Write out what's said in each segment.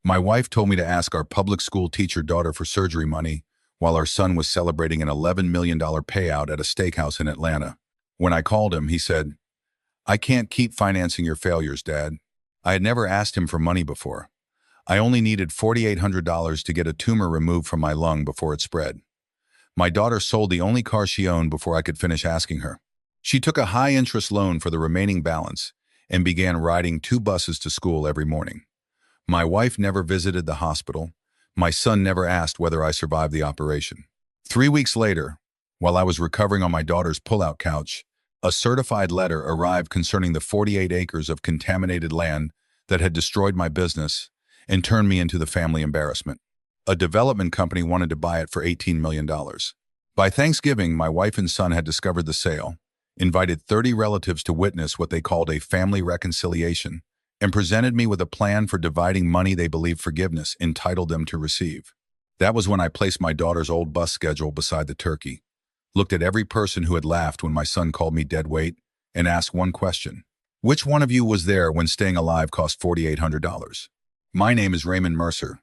My wife told me to ask our public school teacher daughter for surgery money while our son was celebrating an $11 million payout at a steakhouse in Atlanta. When I called him, he said, "I can't keep financing your failures, Dad." I had never asked him for money before. I only needed $4,800 to get a tumor removed from my lung before it spread. My daughter sold the only car she owned before I could finish asking her. She took a high-interest loan for the remaining balance and began riding 2 buses to school every morning. My wife never visited the hospital. My son never asked whether I survived the operation. 3 weeks later, while I was recovering on my daughter's pull-out couch, a certified letter arrived concerning the 48 acres of contaminated land that had destroyed my business and turned me into the family embarrassment. A development company wanted to buy it for $18 million. By Thanksgiving, my wife and son had discovered the sale, invited 30 relatives to witness what they called a family reconciliation, and presented me with a plan for dividing money they believed forgiveness entitled them to receive. That was when I placed my daughter's old bus schedule beside the turkey, looked at every person who had laughed when my son called me dead weight, and asked one question. Which one of you was there when staying alive cost $4,800? My name is Raymond Mercer,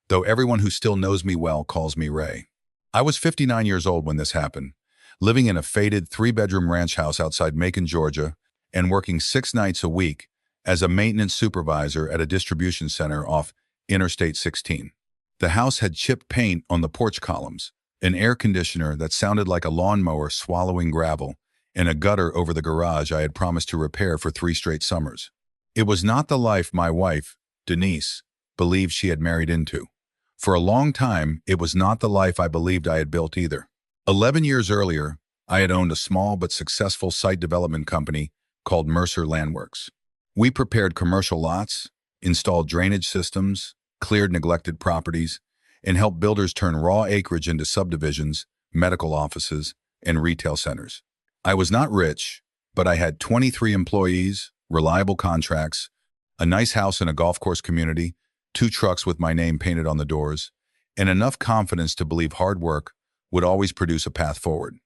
though everyone who still knows me well calls me Ray. I was 59 years old when this happened, living in a faded 3-bedroom ranch house outside Macon, Georgia, and working 6 nights a week as a maintenance supervisor at a distribution center off Interstate 16. The house had chipped paint on the porch columns, an air conditioner that sounded like a lawnmower swallowing gravel, and a gutter over the garage I had promised to repair for 3 straight summers. It was not the life my wife, Denise, believed she had married into. For a long time, it was not the life I believed I had built either. 11 years earlier, I had owned a small but successful site development company called Mercer Landworks. We prepared commercial lots, installed drainage systems, cleared neglected properties, and helped builders turn raw acreage into subdivisions, medical offices, and retail centers. I was not rich, but I had 23 employees, reliable contracts, a nice house in a golf course community, 2 trucks with my name painted on the doors, and enough confidence to believe hard work would always produce a path forward.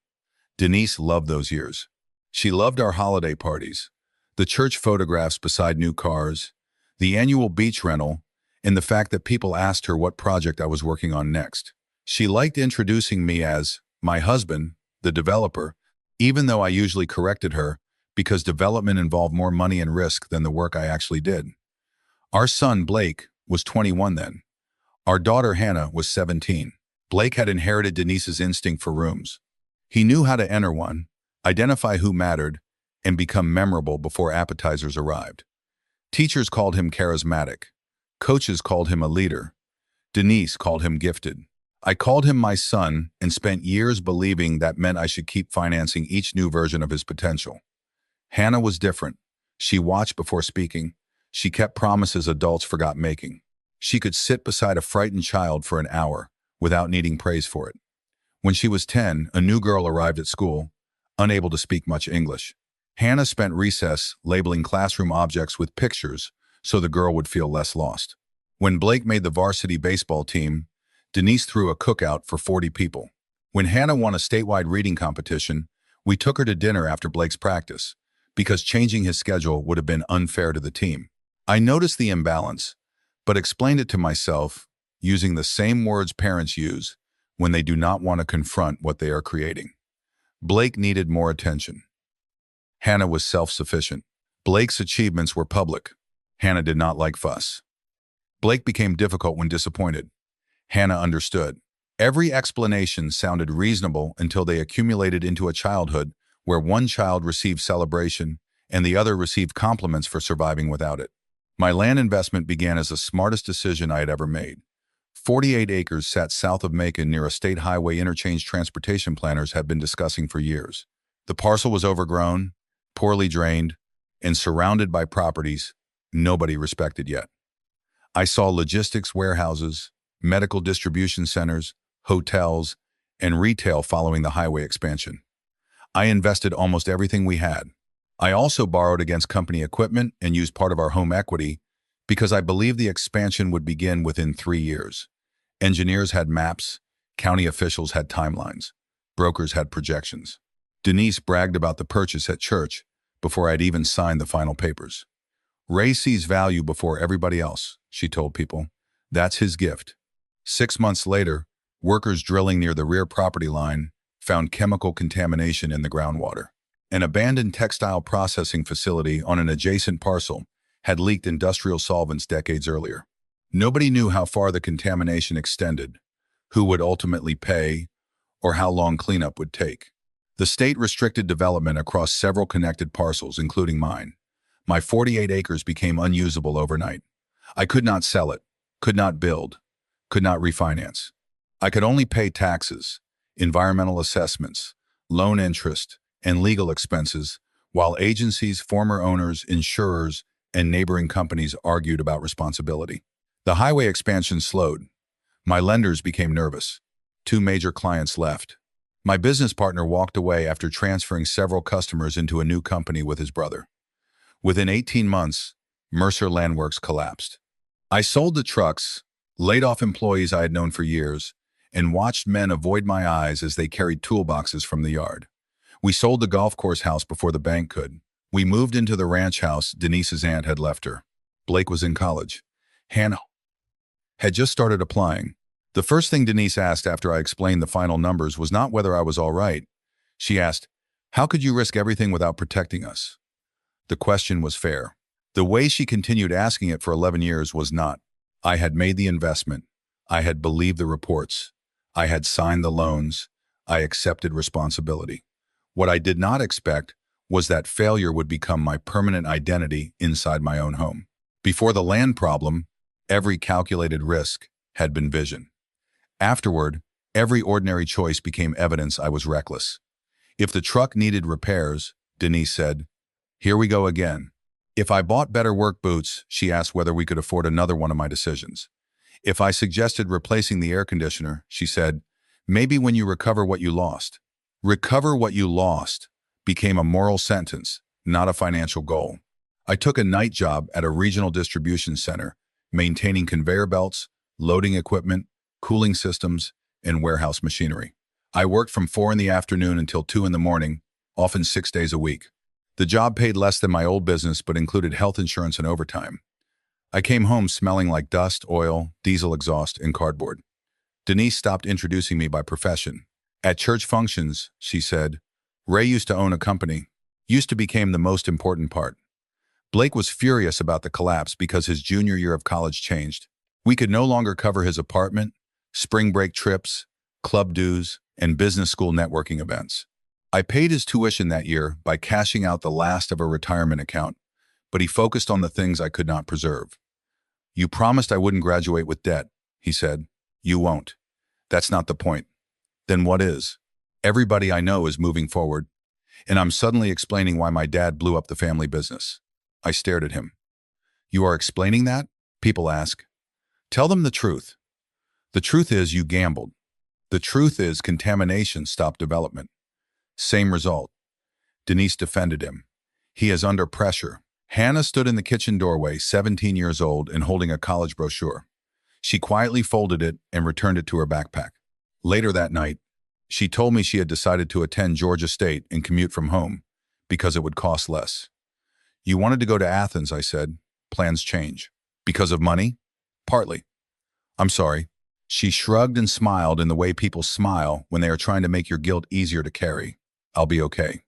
Denise loved those years. She loved our holiday parties, the church photographs beside new cars, the annual beach rental, and the fact that people asked her what project I was working on next. She liked introducing me as my husband, the developer, even though I usually corrected her because development involved more money and risk than the work I actually did. Our son, Blake, was 21 then. Our daughter, Hannah, was 17. Blake had inherited Denise's instinct for rooms. He knew how to enter one, identify who mattered, and become memorable before appetizers arrived. Teachers called him charismatic. Coaches called him a leader. Denise called him gifted. I called him my son and spent years believing that meant I should keep financing each new version of his potential. Hannah was different. She watched before speaking. She kept promises adults forgot making. She could sit beside a frightened child for an hour without needing praise for it. When she was 10, a new girl arrived at school, unable to speak much English. Hannah spent recess labeling classroom objects with pictures so the girl would feel less lost. When Blake made the varsity baseball team, Denise threw a cookout for 40 people. When Hannah won a statewide reading competition, we took her to dinner after Blake's practice, because changing his schedule would have been unfair to the team. I noticed the imbalance, but explained it to myself using the same words parents use when they do not want to confront what they are creating. Blake needed more attention. Hannah was self-sufficient. Blake's achievements were public. Hannah did not like fuss. Blake became difficult when disappointed. Hannah understood. Every explanation sounded reasonable until they accumulated into a childhood where one child received celebration and the other received compliments for surviving without it. My land investment began as the smartest decision I had ever made. 48 acres sat south of Macon near a state highway interchange transportation planners had been discussing for years. The parcel was overgrown, poorly drained, and surrounded by properties nobody respected yet. I saw logistics warehouses, medical distribution centers, hotels, and retail following the highway expansion. I invested almost everything we had. I also borrowed against company equipment and used part of our home equity because I believed the expansion would begin within 3 years. Engineers had maps, county officials had timelines, brokers had projections. Denise bragged about the purchase at church before I'd even signed the final papers. Ray sees value before everybody else, she told people. That's his gift. 6 months later, workers drilling near the rear property line found chemical contamination in the groundwater. An abandoned textile processing facility on an adjacent parcel had leaked industrial solvents decades earlier. Nobody knew how far the contamination extended, who would ultimately pay, or how long cleanup would take. The state restricted development across several connected parcels, including mine. My 48 acres became unusable overnight. I could not sell it, could not build, could not refinance. I could only pay taxes, environmental assessments, loan interest, and legal expenses, while agencies, former owners, insurers, and neighboring companies argued about responsibility. The highway expansion slowed. My lenders became nervous. 2 major clients left. My business partner walked away after transferring several customers into a new company with his brother. Within 18 months, Mercer Landworks collapsed. I sold the trucks, laid off employees I had known for years, and watched men avoid my eyes as they carried toolboxes from the yard. We sold the golf course house before the bank could. We moved into the ranch house Denise's aunt had left her. Blake was in college. Hannah had just started applying. The first thing Denise asked after I explained the final numbers was not whether I was all right. She asked, "How could you risk everything without protecting us?" The question was fair. The way she continued asking it for 11 years was not. I had made the investment. I had believed the reports. I had signed the loans. I accepted responsibility. What I did not expect was that failure would become my permanent identity inside my own home. Before the land problem, every calculated risk had been vision. Afterward, every ordinary choice became evidence I was reckless. If the truck needed repairs, Denise said, "Here we go again." If I bought better work boots, she asked whether we could afford another one of my decisions. If I suggested replacing the air conditioner, she said, "Maybe when you recover what you lost." Recover what you lost became a moral sentence, not a financial goal. I took a night job at a regional distribution center, maintaining conveyor belts, loading equipment, cooling systems, and warehouse machinery. I worked from 4 in the afternoon until 2 in the morning, often 6 days a week. The job paid less than my old business but included health insurance and overtime. I came home smelling like dust, oil, diesel exhaust, and cardboard. Denise stopped introducing me by profession. At church functions, she said, "Ray used to own a company. Used to became the most important part." Blake was furious about the collapse because his junior year of college changed. We could no longer cover his apartment, spring break trips, club dues, and business school networking events. I paid his tuition that year by cashing out the last of a retirement account, but he focused on the things I could not preserve. "You promised I wouldn't graduate with debt," he said. "You won't. That's not the point." "Then what is?" "Everybody I know is moving forward, and I'm suddenly explaining why my dad blew up the family business." I stared at him. "You are explaining that?" People ask. Tell them the truth. The truth is you gambled. The truth is contamination stopped development. Same result. Denise defended him. He is under pressure. Hannah stood in the kitchen doorway, 17 years old and holding a college brochure. She quietly folded it and returned it to her backpack. Later that night, she told me she had decided to attend Georgia State and commute from home because it would cost less. "You wanted to go to Athens," I said. "Plans change." "Because of money?" "Partly." "I'm sorry." She shrugged and smiled in the way people smile when they are trying to make your guilt easier to carry. "I'll be okay."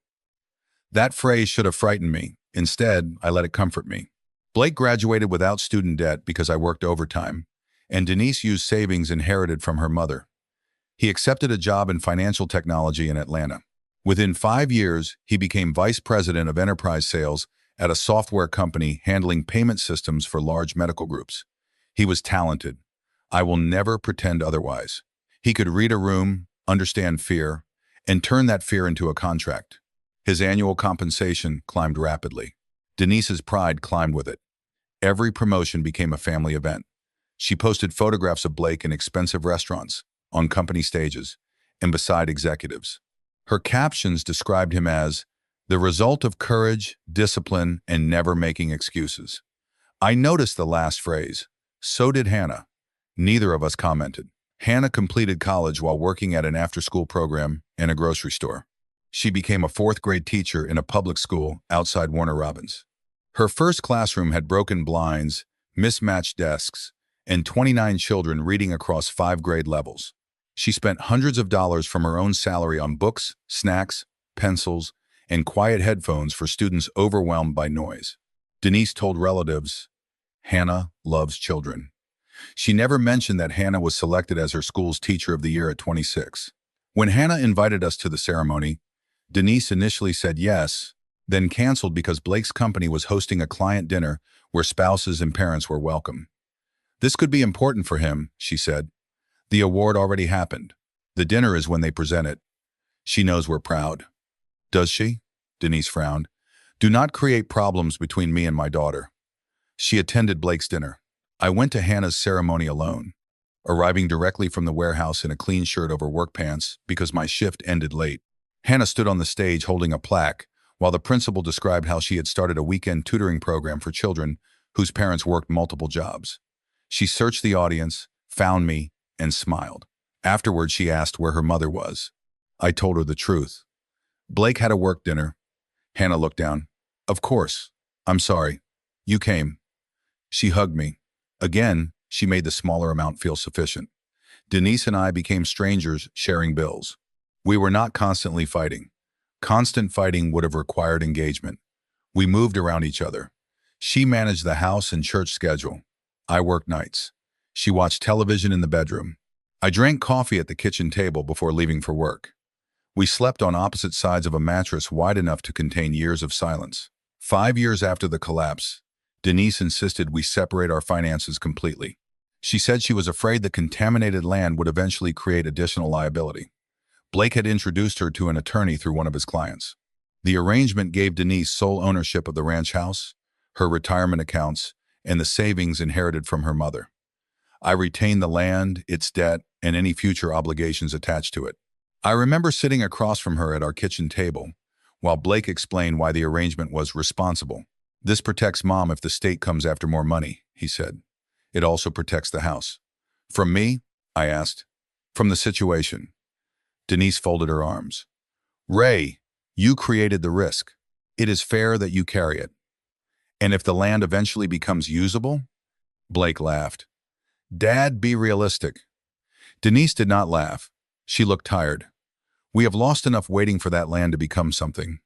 That phrase should have frightened me. Instead, I let it comfort me. Blake graduated without student debt because I worked overtime, and Denise used savings inherited from her mother. He accepted a job in financial technology in Atlanta. Within 5 years, he became vice president of enterprise sales at a software company handling payment systems for large medical groups. He was talented. I will never pretend otherwise. He could read a room, understand fear, and turn that fear into a contract. His annual compensation climbed rapidly. Denise's pride climbed with it. Every promotion became a family event. She posted photographs of Blake in expensive restaurants, on company stages, and beside executives. Her captions described him as the result of courage, discipline, and never making excuses. I noticed the last phrase. So did Hannah. Neither of us commented. Hannah completed college while working at an after-school program and a grocery store. She became a 4th-grade teacher in a public school outside Warner Robins. Her first classroom had broken blinds, mismatched desks, and 29 children reading across 5 grade levels. She spent hundreds of dollars from her own salary on books, snacks, pencils, and quiet headphones for students overwhelmed by noise. Denise told relatives, "Hannah loves children." She never mentioned that Hannah was selected as her school's Teacher of the Year at 26. When Hannah invited us to the ceremony, Denise initially said yes, then canceled because Blake's company was hosting a client dinner where spouses and parents were welcome. "This could be important for him," she said. "The award already happened. The dinner is when they present it. She knows we're proud." "Does she?" Denise frowned. "Do not create problems between me and my daughter." She attended Blake's dinner. I went to Hannah's ceremony alone, arriving directly from the warehouse in a clean shirt over work pants because my shift ended late. Hannah stood on the stage holding a plaque, while the principal described how she had started a weekend tutoring program for children whose parents worked multiple jobs. She searched the audience, found me, and smiled. Afterward, she asked where her mother was. I told her the truth. "Blake had a work dinner." Hannah looked down. "Of course. I'm sorry. You came." She hugged me. Again, she made the smaller amount feel sufficient. Denise and I became strangers sharing bills. We were not constantly fighting. Constant fighting would have required engagement. We moved around each other. She managed the house and church schedule. I worked nights. She watched television in the bedroom. I drank coffee at the kitchen table before leaving for work. We slept on opposite sides of a mattress wide enough to contain years of silence. 5 years after the collapse, Denise insisted we separate our finances completely. She said she was afraid the contaminated land would eventually create additional liability. Blake had introduced her to an attorney through one of his clients. The arrangement gave Denise sole ownership of the ranch house, her retirement accounts, and the savings inherited from her mother. I retained the land, its debt, and any future obligations attached to it. I remember sitting across from her at our kitchen table, while Blake explained why the arrangement was responsible. "This protects Mom if the state comes after more money," he said. "It also protects the house." "From me?" I asked. "From the situation." Denise folded her arms. "Ray, you created the risk. It is fair that you carry it. And if the land eventually becomes usable?" Blake laughed. "Dad, be realistic." Denise did not laugh. She looked tired. "We have lost enough waiting for that land to become something."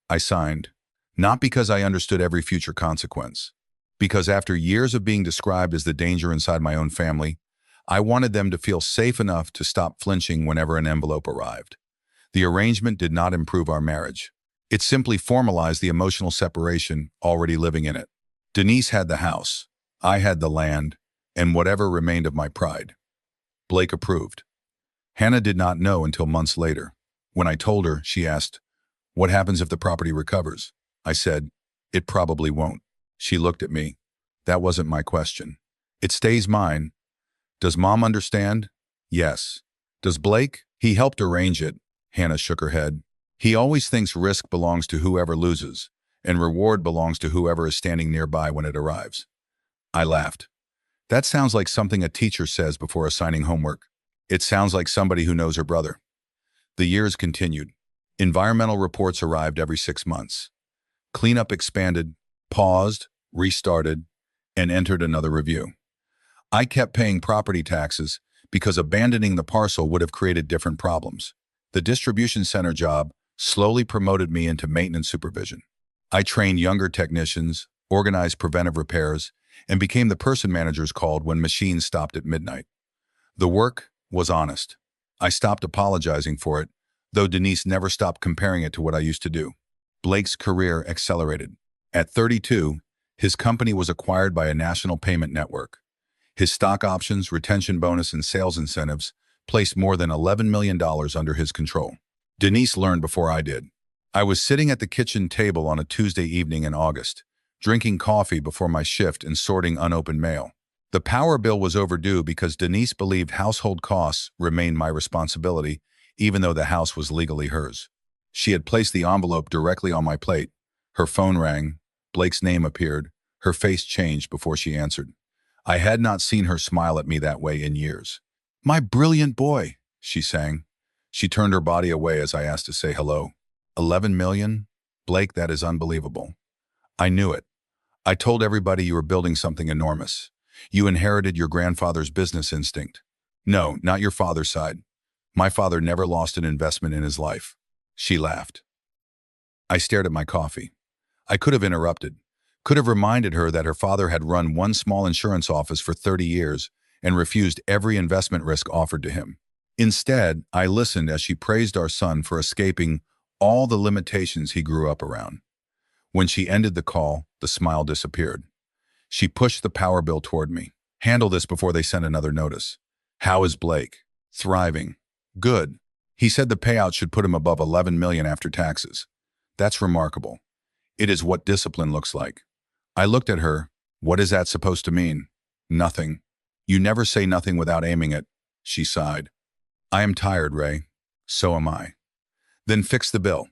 I signed. Not because I understood every future consequence. Because after years of being described as the danger inside my own family, I wanted them to feel safe enough to stop flinching whenever an envelope arrived. The arrangement did not improve our marriage. It simply formalized the emotional separation already living in it. Denise had the house, I had the land, and whatever remained of my pride. Blake approved. Hannah did not know until months later. When I told her, she asked, "What happens if the property recovers?" I said, "It probably won't." She looked at me. "That wasn't my question." "It stays mine." "Does Mom understand?" "Yes." "Does Blake?" "He helped arrange it." Hannah shook her head. "He always thinks risk belongs to whoever loses, and reward belongs to whoever is standing nearby when it arrives." I laughed. "That sounds like something a teacher says before assigning homework." "It sounds like somebody who knows her brother." The years continued. Environmental reports arrived every 6 months. Cleanup expanded, paused, restarted, and entered another review. I kept paying property taxes because abandoning the parcel would have created different problems. The distribution center job slowly promoted me into maintenance supervision. I trained younger technicians, organized preventive repairs, and became the person managers called when machines stopped at midnight. The work was honest. I stopped apologizing for it, though Denise never stopped comparing it to what I used to do. Blake's career accelerated. At 32, his company was acquired by a national payment network. His stock options, retention bonus, and sales incentives placed more than $11 million under his control. Denise learned before I did. I was sitting at the kitchen table on a Tuesday evening in August, drinking coffee before my shift and sorting unopened mail. The power bill was overdue because Denise believed household costs remained my responsibility, even though the house was legally hers. She had placed the envelope directly on my plate. Her phone rang. Blake's name appeared. Her face changed before she answered. I had not seen her smile at me that way in years. "My brilliant boy," she sang. She turned her body away as I asked to say hello. 11 million? Blake, that is unbelievable. I knew it. I told everybody you were building something enormous. You inherited your grandfather's business instinct. No, not your father's side. My father never lost an investment in his life. She laughed. I stared at my coffee. I could have interrupted, could have reminded her that her father had run one small insurance office for 30 years and refused every investment risk offered to him. Instead, I listened as she praised our son for escaping all the limitations he grew up around. When she ended the call, the smile disappeared. She pushed the power bill toward me. Handle this before they send another notice. How is Blake? Thriving. Good. He said the payout should put him above 11 million after taxes. That's remarkable. It is what discipline looks like. I looked at her. What is that supposed to mean? Nothing. You never say nothing without aiming it. She sighed. I am tired, Ray. So am I. Then fix the bill.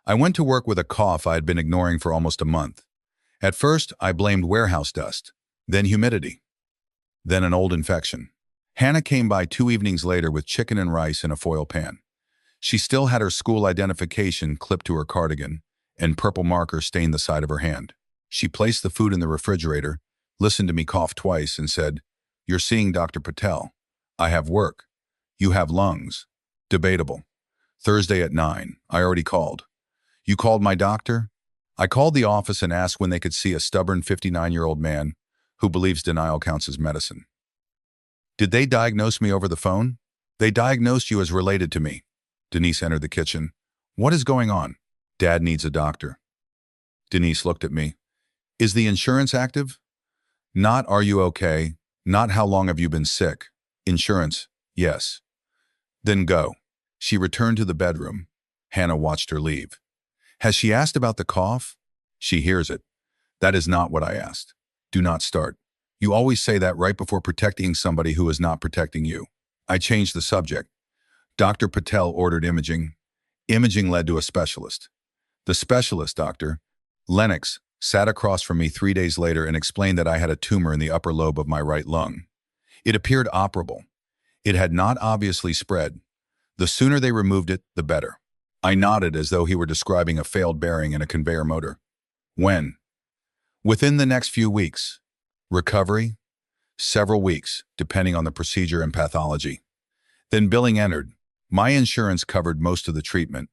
I went to work with a cough I had been ignoring for almost a month. At first, I blamed warehouse dust, then humidity, then an old infection. Hannah came by 2 evenings later with chicken and rice in a foil pan. She still had her school identification clipped to her cardigan, and purple marker stained the side of her hand. She placed the food in the refrigerator, listened to me cough twice, and said, "You're seeing Dr. Patel. I have work. You have lungs. Debatable. Thursday at 9. I already called. You called my doctor?" I called the office and asked when they could see a stubborn 59-year-old man who believes denial counts as medicine. Did they diagnose me over the phone? They diagnosed you as related to me. Denise entered the kitchen. What is going on? Dad needs a doctor. Denise looked at me. Is the insurance active? Not are you okay, not how long have you been sick. Insurance, yes. Then go. She returned to the bedroom. Hannah watched her leave. Has she asked about the cough? She hears it. That is not what I asked. Do not start. You always say that right before protecting somebody who is not protecting you. I changed the subject. Dr. Patel ordered imaging. Imaging led to a specialist. The specialist, Dr. Lennox, sat across from me 3 days later and explained that I had a tumor in the upper lobe of my right lung. It appeared operable. It had not obviously spread. The sooner they removed it, the better. I nodded as though he were describing a failed bearing in a conveyor motor. When? Within the next few weeks. Recovery? Several weeks, depending on the procedure and pathology. Then billing entered. My insurance covered most of the treatment,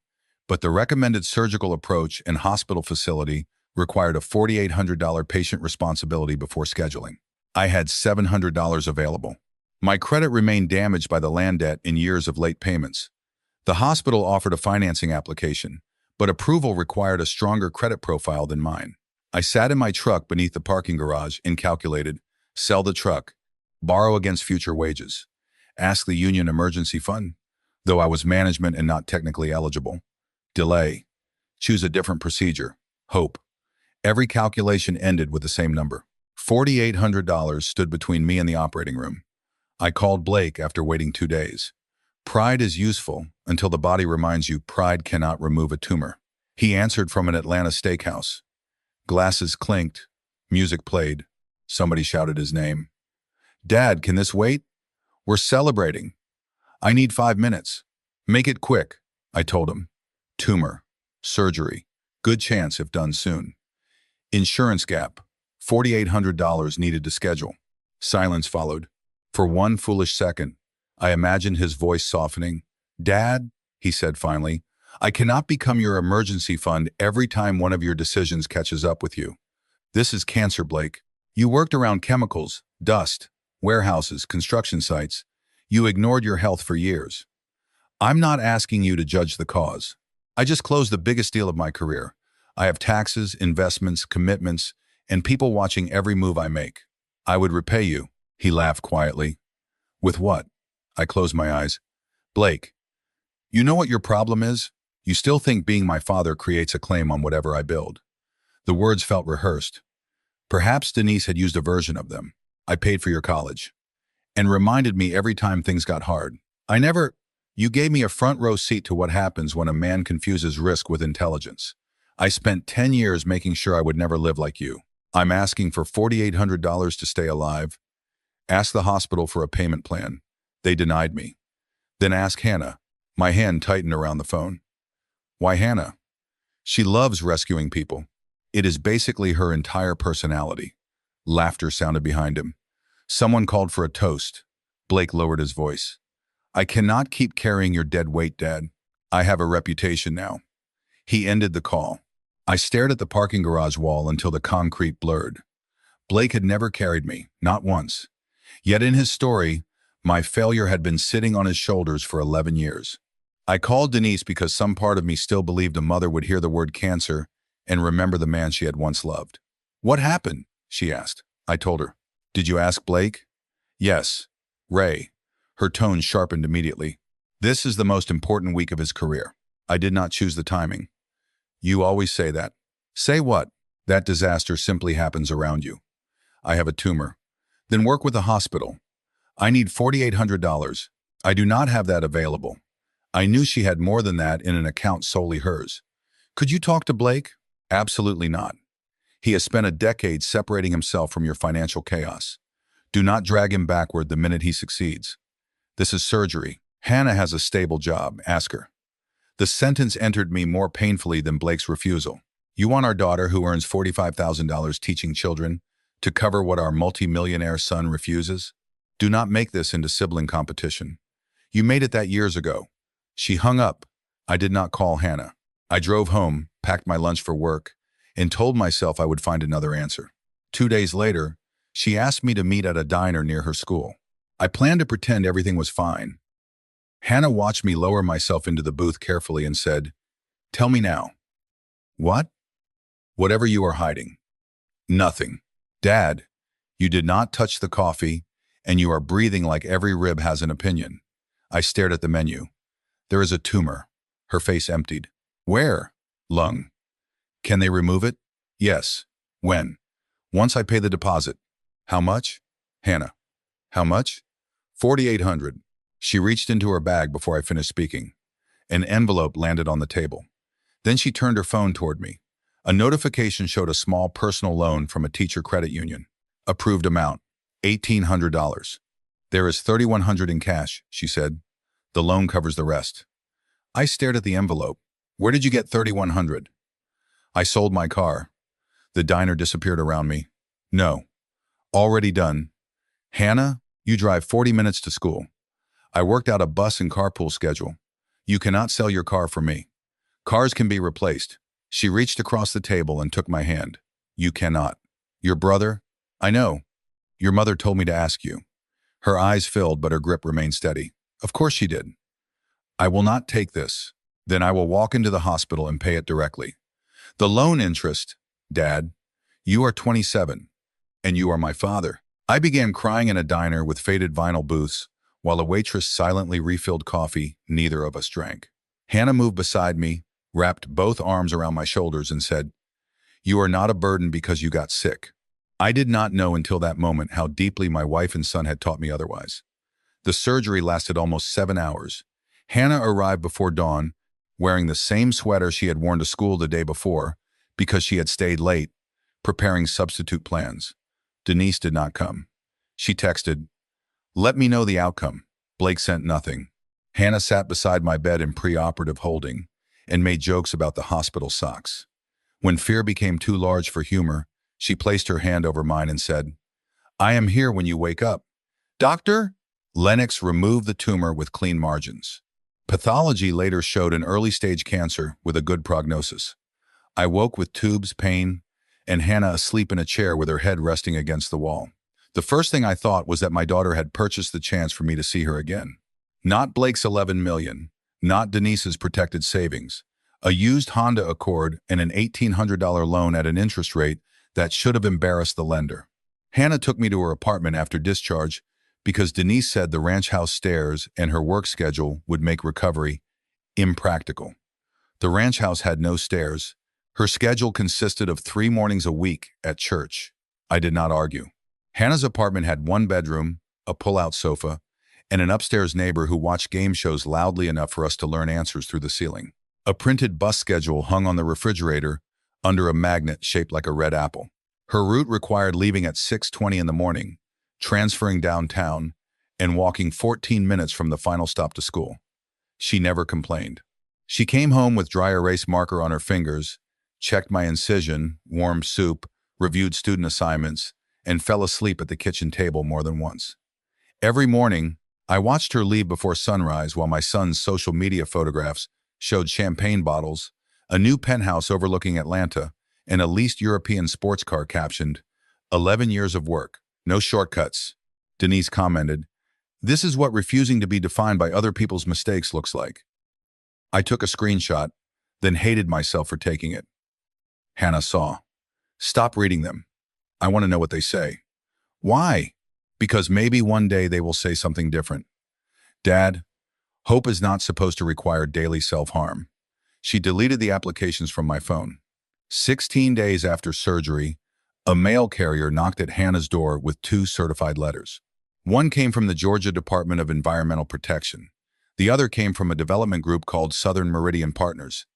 but the recommended surgical approach and hospital facility required a $4,800 patient responsibility before scheduling. I had $700 available. My credit remained damaged by the land debt in years of late payments. The hospital offered a financing application, but approval required a stronger credit profile than mine. I sat in my truck beneath the parking garage and calculated, sell the truck, borrow against future wages, ask the union emergency fund, though I was management and not technically eligible, delay, choose a different procedure, hope. Every calculation ended with the same number. $4,800 stood between me and the operating room. I called Blake after waiting 2 days. Pride is useful until the body reminds you pride cannot remove a tumor. He answered from an Atlanta steakhouse. Glasses clinked. Music played. Somebody shouted his name. Dad, can this wait? We're celebrating. I need 5 minutes. Make it quick, I told him. Tumor. Surgery. Good chance if done soon. Insurance gap. $4,800 needed to schedule. Silence followed. For one foolish second, I imagined his voice softening. Dad, he said finally, I cannot become your emergency fund every time one of your decisions catches up with you. This is cancer, Blake. You worked around chemicals, dust, warehouses, construction sites. You ignored your health for years. I'm not asking you to judge the cause. I just closed the biggest deal of my career. I have taxes, investments, commitments, and people watching every move I make. I would repay you, he laughed quietly. With what? I closed my eyes. Blake, you know what your problem is? You still think being my father creates a claim on whatever I build. The words felt rehearsed. Perhaps Denise had used a version of them. I paid for your college. And reminded me every time things got hard. You gave me a front row seat to what happens when a man confuses risk with intelligence. I spent 10 years making sure I would never live like you. I'm asking for $4,800 to stay alive. Ask the hospital for a payment plan. They denied me. Then ask Hannah. My hand tightened around the phone. Why Hannah? She loves rescuing people. It is basically her entire personality. Laughter sounded behind him. Someone called for a toast. Blake lowered his voice. I cannot keep carrying your dead weight, Dad. I have a reputation now. He ended the call. I stared at the parking garage wall until the concrete blurred. Blake had never carried me, not once. Yet in his story, my failure had been sitting on his shoulders for 11 years. I called Denise because some part of me still believed a mother would hear the word cancer and remember the man she had once loved. What happened? She asked. I told her. Did you ask Blake? Yes. Ray. Her tone sharpened immediately. This is the most important week of his career. I did not choose the timing. You always say that. Say what? That disaster simply happens around you. I have a tumor. Then work with the hospital. I need $4,800. I do not have that available. I knew she had more than that in an account solely hers. Could you talk to Blake? Absolutely not. He has spent a decade separating himself from your financial chaos. Do not drag him backward the minute he succeeds. This is surgery. Hannah has a stable job. Ask her. The sentence entered me more painfully than Blake's refusal. You want our daughter, who earns $45,000 teaching children, to cover what our multi-millionaire son refuses? Do not make this into sibling competition. You made it that years ago. She hung up. I did not call Hannah. I drove home, packed my lunch for work, and told myself I would find another answer. 2 days later, she asked me to meet at a diner near her school. I planned to pretend everything was fine. Hannah watched me lower myself into the booth carefully and said, Tell me now. What? Whatever you are hiding. Nothing. Dad, you did not touch the coffee, and you are breathing like every rib has an opinion. I stared at the menu. There is a tumor. Her face emptied. Where? Lung. Can they remove it? Yes. When? Once I pay the deposit. How much? Hannah. How much? $4,800. She reached into her bag before I finished speaking. An envelope landed on the table. Then she turned her phone toward me. A notification showed a small personal loan from a teacher credit union. Approved amount, $1,800. There is $3,100 in cash, she said. The loan covers the rest. I stared at the envelope. Where did you get $3,100? I sold my car. The diner disappeared around me. No. Already done. Hannah, you drive 40 minutes to school. I worked out a bus and carpool schedule. You cannot sell your car for me. Cars can be replaced. She reached across the table and took my hand. You cannot. Your brother? I know. Your mother told me to ask you. Her eyes filled, but her grip remained steady. Of course she did. I will not take this. Then I will walk into the hospital and pay it directly. The loan interest, Dad. You are 27, and you are my father. I began crying in a diner with faded vinyl booths, while a waitress silently refilled coffee neither of us drank. Hannah moved beside me, wrapped both arms around my shoulders, and said, You are not a burden because you got sick. I did not know until that moment how deeply my wife and son had taught me otherwise. The surgery lasted almost 7 hours. Hannah arrived before dawn, wearing the same sweater she had worn to school the day before because she had stayed late, preparing substitute plans. Denise did not come. She texted, Let me know the outcome. Blake sent nothing. Hannah sat beside my bed in preoperative holding and made jokes about the hospital socks. When fear became too large for humor, she placed her hand over mine and said, I am here when you wake up. Doctor? Lennox removed the tumor with clean margins. Pathology later showed an early-stage cancer with a good prognosis. I woke with tubes, pain, and Hannah asleep in a chair with her head resting against the wall. The first thing I thought was that my daughter had purchased the chance for me to see her again. Not Blake's $11 million, not Denise's protected savings, a used Honda Accord and an $1,800 loan at an interest rate that should have embarrassed the lender. Hannah took me to her apartment after discharge because Denise said the ranch house stairs and her work schedule would make recovery impractical. The ranch house had no stairs. Her schedule consisted of 3 mornings a week at church. I did not argue. Hannah's apartment had 1 bedroom, a pull-out sofa, and an upstairs neighbor who watched game shows loudly enough for us to learn answers through the ceiling. A printed bus schedule hung on the refrigerator under a magnet shaped like a red apple. Her route required leaving at 6:20 in the morning, transferring downtown, and walking 14 minutes from the final stop to school. She never complained. She came home with dry erase marker on her fingers, checked my incision, warmed soup, reviewed student assignments, and fell asleep at the kitchen table more than once. Every morning, I watched her leave before sunrise while my son's social media photographs showed champagne bottles, a new penthouse overlooking Atlanta, and a leased European sports car captioned, 11 years of work, no shortcuts. Denise commented, "This is what refusing to be defined by other people's mistakes looks like." I took a screenshot, then hated myself for taking it. Hannah saw. "Stop reading them. I want to know what they say." "Why?" "Because maybe one day they will say something different." "Dad, hope is not supposed to require daily self-harm." She deleted the applications from my phone. 16 days after surgery, a mail carrier knocked at Hannah's door with 2 certified letters. One came from the Georgia Department of Environmental Protection. The other came from a development group called Southern Meridian Partners.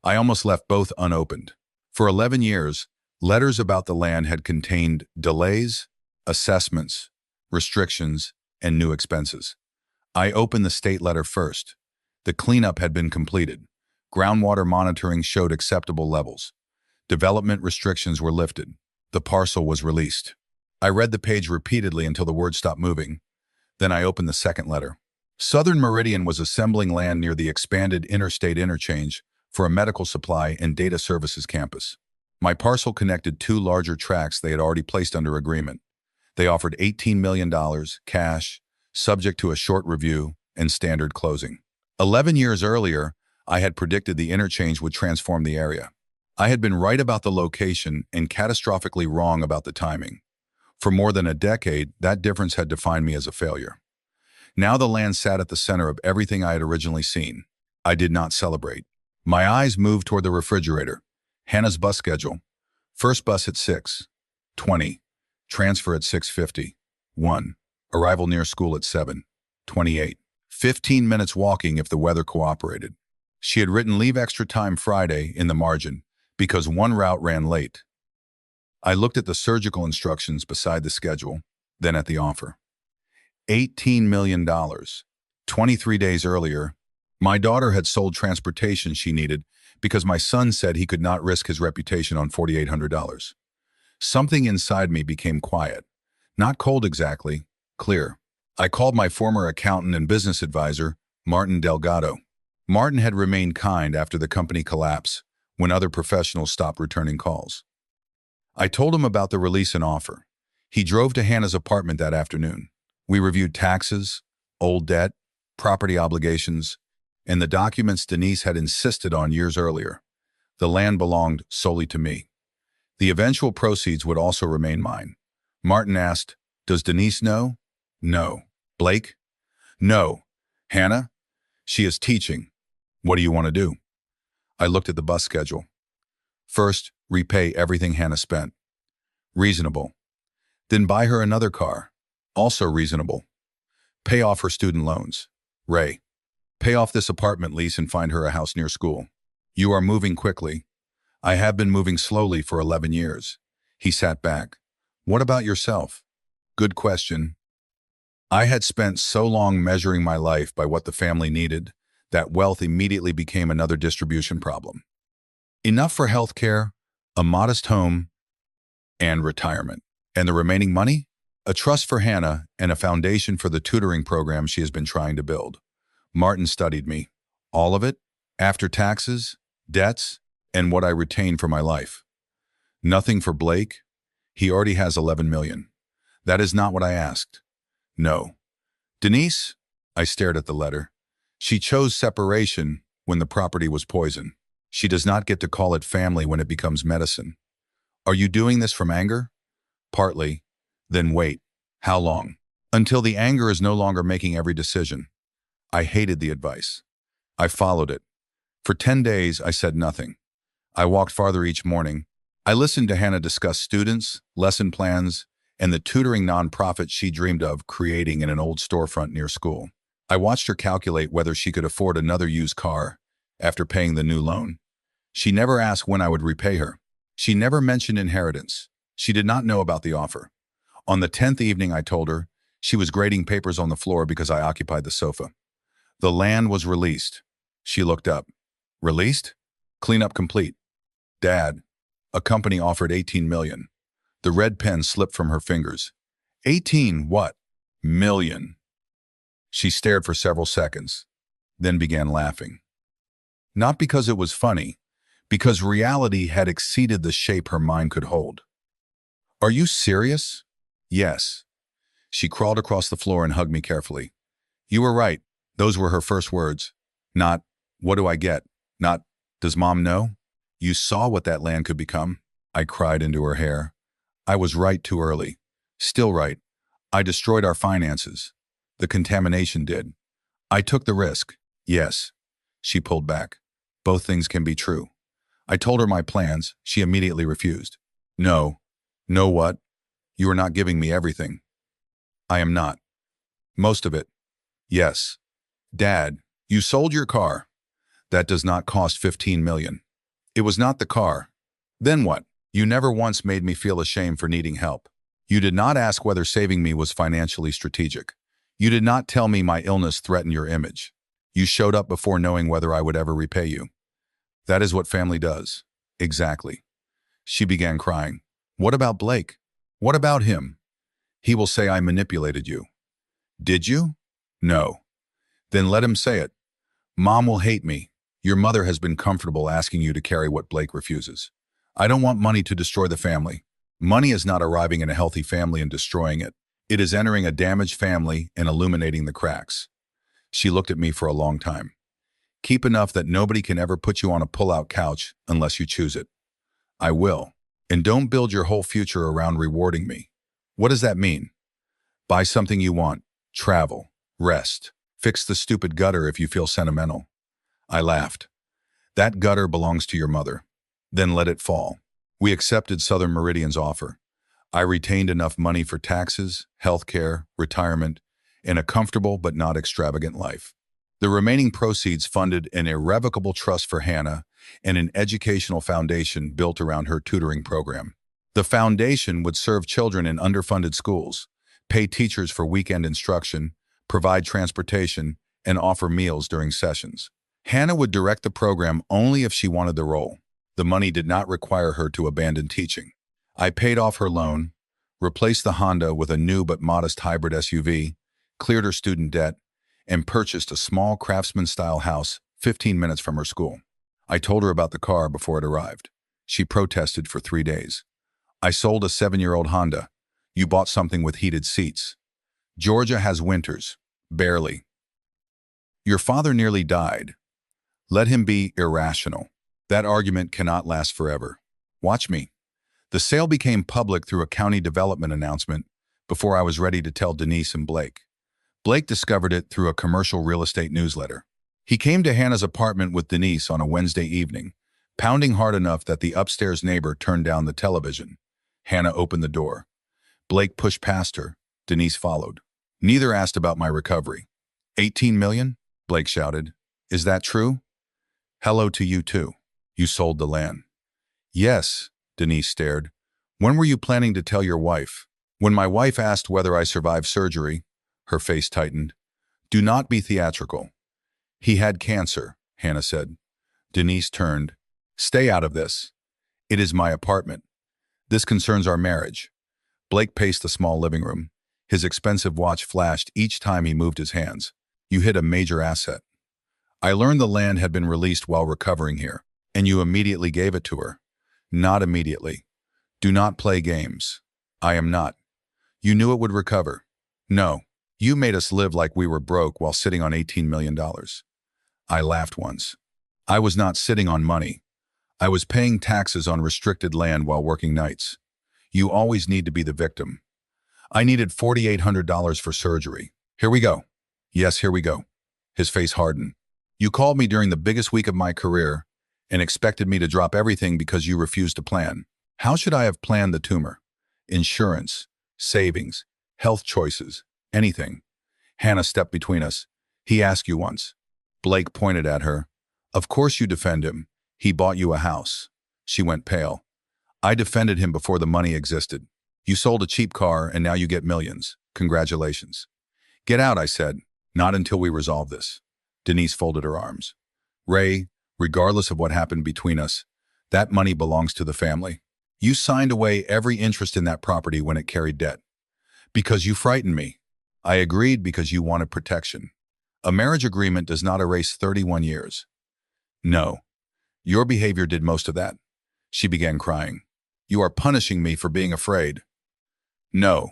I almost left both unopened. For 11 years, letters about the land had contained delays, assessments, restrictions, and new expenses. I opened the state letter first. The cleanup had been completed. Groundwater monitoring showed acceptable levels. Development restrictions were lifted. The parcel was released. I read the page repeatedly until the words stopped moving. Then I opened the second letter. Southern Meridian was assembling land near the expanded interstate interchange for a medical supply and data services campus. My parcel connected 2 larger tracts they had already placed under agreement. They offered $18 million, cash, subject to a short review and standard closing. 11 years earlier, I had predicted the interchange would transform the area. I had been right about the location and catastrophically wrong about the timing. For more than a decade, that difference had defined me as a failure. Now the land sat at the center of everything I had originally seen. I did not celebrate. My eyes moved toward the refrigerator. Hannah's bus schedule. First bus at 6:20. Transfer at 6:50. 1. Arrival near school at 7:28. 15 minutes walking if the weather cooperated. She had written leave extra time Friday in the margin because one route ran late. I looked at the surgical instructions beside the schedule, then at the offer. $18 million. 23 days earlier, my daughter had sold transportation she needed because my son said he could not risk his reputation on $4,800. Something inside me became quiet. Not cold exactly, clear. I called my former accountant and business advisor, Martin Delgado. Martin had remained kind after the company collapse when other professionals stopped returning calls. I told him about the release and offer. He drove to Hannah's apartment that afternoon. We reviewed taxes, old debt, property obligations, and the documents Denise had insisted on years earlier. The land belonged solely to me. The eventual proceeds would also remain mine. Martin asked, "Does Denise know?" "No." "Blake?" "No." "Hannah?" "She is teaching." "What do you want to do?" I looked at the bus schedule. First, repay everything Hannah spent. Reasonable. Then buy her another car. Also reasonable. Pay off her student loans. Ray. Pay off this apartment lease and find her a house near school. You are moving quickly. I have been moving slowly for 11 years. He sat back. What about yourself? Good question. I had spent so long measuring my life by what the family needed that wealth immediately became another distribution problem. Enough for health care, a modest home, and retirement. And the remaining money? A trust for Hannah and a foundation for the tutoring program she has been trying to build. Martin studied me. All of it? After taxes, debts, and what I retained for my life. Nothing for Blake? He already has 11 million. That is not what I asked. No. Denise? I stared at the letter. She chose separation when the property was poison. She does not get to call it family when it becomes medicine. Are you doing this from anger? Partly. Then wait. How long? Until the anger is no longer making every decision. I hated the advice. I followed it. For 10 days, I said nothing. I walked farther each morning. I listened to Hannah discuss students, lesson plans, and the tutoring nonprofit she dreamed of creating in an old storefront near school. I watched her calculate whether she could afford another used car after paying the new loan. She never asked when I would repay her. She never mentioned inheritance. She did not know about the offer. On the 10th evening, I told her she was grading papers on the floor because I occupied the sofa. The land was released. She looked up. Released? Cleanup complete. Dad, a company offered $18 million. The red pen slipped from her fingers. 18 what? Million. She stared for several seconds, then began laughing. Not because it was funny, because reality had exceeded the shape her mind could hold. Are you serious? Yes. She crawled across the floor and hugged me carefully. You were right. Those were her first words. Not, what do I get? Not, does mom know? You saw what that land could become? I cried into her hair. I was right too early. Still right. I destroyed our finances. The contamination did. I took the risk. Yes. She pulled back. Both things can be true. I told her my plans. She immediately refused. No. No what? You are not giving me everything. I am not. Most of it. Yes. Dad, you sold your car. That does not cost 15 million. It was not the car. Then what? You never once made me feel ashamed for needing help. You did not ask whether saving me was financially strategic. You did not tell me my illness threatened your image. You showed up before knowing whether I would ever repay you. That is what family does. Exactly. She began crying. What about Blake? What about him? He will say I manipulated you. Did you? No. Then let him say it. Mom will hate me. Your mother has been comfortable asking you to carry what Blake refuses. I don't want money to destroy the family. Money is not arriving in a healthy family and destroying it. It is entering a damaged family and illuminating the cracks. She looked at me for a long time. Keep enough that nobody can ever put you on a pull-out couch unless you choose it. I will. And don't build your whole future around rewarding me. What does that mean? Buy something you want. Travel. Rest. Fix the stupid gutter if you feel sentimental. I laughed. That gutter belongs to your mother. Then let it fall. We accepted Southern Meridian's offer. I retained enough money for taxes, health care, retirement, and a comfortable but not extravagant life. The remaining proceeds funded an irrevocable trust for Hannah and an educational foundation built around her tutoring program. The foundation would serve children in underfunded schools, pay teachers for weekend instruction, provide transportation, and offer meals during sessions. Hannah would direct the program only if she wanted the role. The money did not require her to abandon teaching. I paid off her loan, replaced the Honda with a new but modest hybrid SUV, cleared her student debt, and purchased a small craftsman-style house 15 minutes from her school. I told her about the car before it arrived. She protested for 3 days. I sold a 7-year-old Honda. You bought something with heated seats. Georgia has winters. Barely. Your father nearly died. Let him be irrational. That argument cannot last forever. Watch me. The sale became public through a county development announcement before I was ready to tell Denise and Blake. Blake discovered it through a commercial real estate newsletter. He came to Hannah's apartment with Denise on a Wednesday evening, pounding hard enough that the upstairs neighbor turned down the television. Hannah opened the door. Blake pushed past her. Denise followed. Neither asked about my recovery. 18 million? Blake shouted. Is that true? Hello to you too. You sold the land. Yes, Denise stared. When were you planning to tell your wife? When my wife asked whether I survived surgery, her face tightened. Do not be theatrical. He had cancer, Hannah said. Denise turned. Stay out of this. It is my apartment. This concerns our marriage. Blake paced the small living room. His expensive watch flashed each time he moved his hands. You hit a major asset. I learned the land had been released while recovering here, and you immediately gave it to her. Not immediately. Do not play games. I am not. You knew it would recover. No. You made us live like we were broke while sitting on $18 million. I laughed once. I was not sitting on money. I was paying taxes on restricted land while working nights. You always need to be the victim. I needed $4,800 for surgery. Here we go. Yes, here we go. His face hardened. You called me during the biggest week of my career and expected me to drop everything because you refused to plan. How should I have planned the tumor? Insurance, savings, health choices, anything. Hannah stepped between us. He asked you once. Blake pointed at her. Of course you defend him. He bought you a house. She went pale. I defended him before the money existed. You sold a cheap car and now you get millions. Congratulations. Get out, I said. Not until we resolve this. Denise folded her arms. Ray, regardless of what happened between us, that money belongs to the family. You signed away every interest in that property when it carried debt. Because you frightened me. I agreed because you wanted protection. A marriage agreement does not erase 31 years. No. Your behavior did most of that. She began crying. You are punishing me for being afraid. No.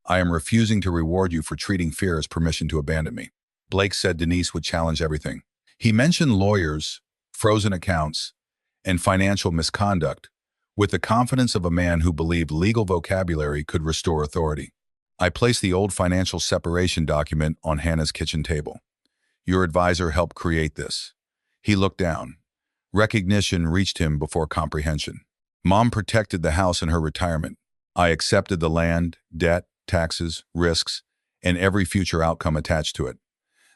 I am refusing to reward you for treating fear as permission to abandon me. Blake said Denise would challenge everything. He mentioned lawyers, frozen accounts, and financial misconduct, with the confidence of a man who believed legal vocabulary could restore authority. I placed the old financial separation document on Hannah's kitchen table. Your advisor helped create this. He looked down. Recognition reached him before comprehension. Mom protected the house in her retirement. I accepted the land, debt, taxes, risks, and every future outcome attached to it.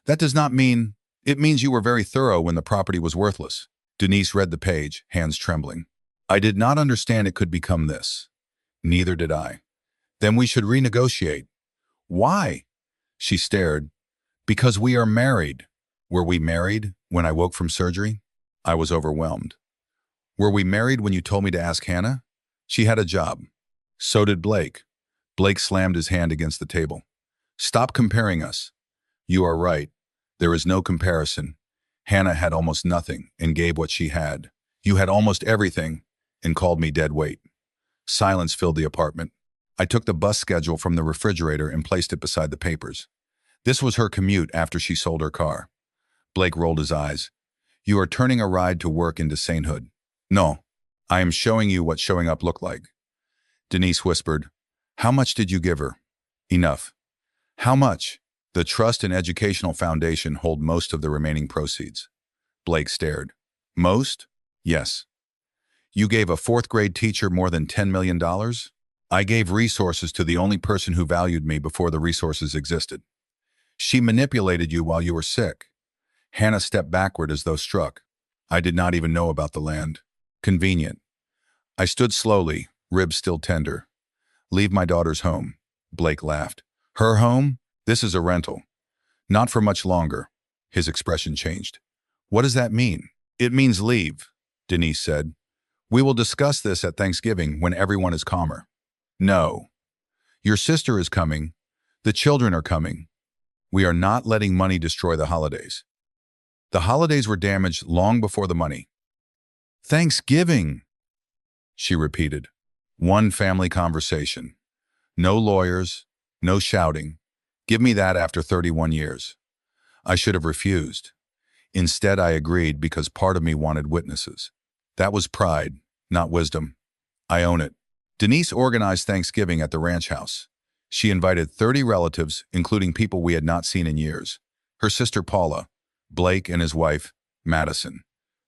That does not mean, it means you were very thorough when the property was worthless. Denise read the page, hands trembling. I did not understand it could become this. Neither did I. Then we should renegotiate. Why? She stared. Because we are married. Were we married when I woke from surgery? I was overwhelmed. Were we married when you told me to ask Hannah? She had a job. So did Blake. Blake slammed his hand against the table. Stop comparing us. You are right. There is no comparison. Hannah had almost nothing and gave what she had. You had almost everything and called me dead weight. Silence filled the apartment. I took the bus schedule from the refrigerator and placed it beside the papers. This was her commute after she sold her car. Blake rolled his eyes. You are turning a ride to work into sainthood. No, I am showing you what showing up looked like. Denise whispered, How much did you give her? Enough. How much? The trust and educational foundation hold most of the remaining proceeds. Blake stared. Most? Yes. You gave a fourth-grade teacher more than $10 million? I gave resources to the only person who valued me before the resources existed. She manipulated you while you were sick. Hannah stepped backward as though struck. I did not even know about the land. Convenient. I stood slowly, ribs still tender. Leave my daughter's home. Blake laughed. Her home? This is a rental. Not for much longer. His expression changed. What does that mean? It means leave, Denise said. We will discuss this at Thanksgiving when everyone is calmer. No. Your sister is coming. The children are coming. We are not letting money destroy the holidays. The holidays were damaged long before the money. Thanksgiving, she repeated. One family conversation. No lawyers, no shouting. Give me that after 31 years. I should have refused. Instead, I agreed because part of me wanted witnesses. That was pride, not wisdom. I own it. Denise organized Thanksgiving at the ranch house. She invited 30 relatives, including people we had not seen in years. Her sister Paula, Blake and his wife, Madison,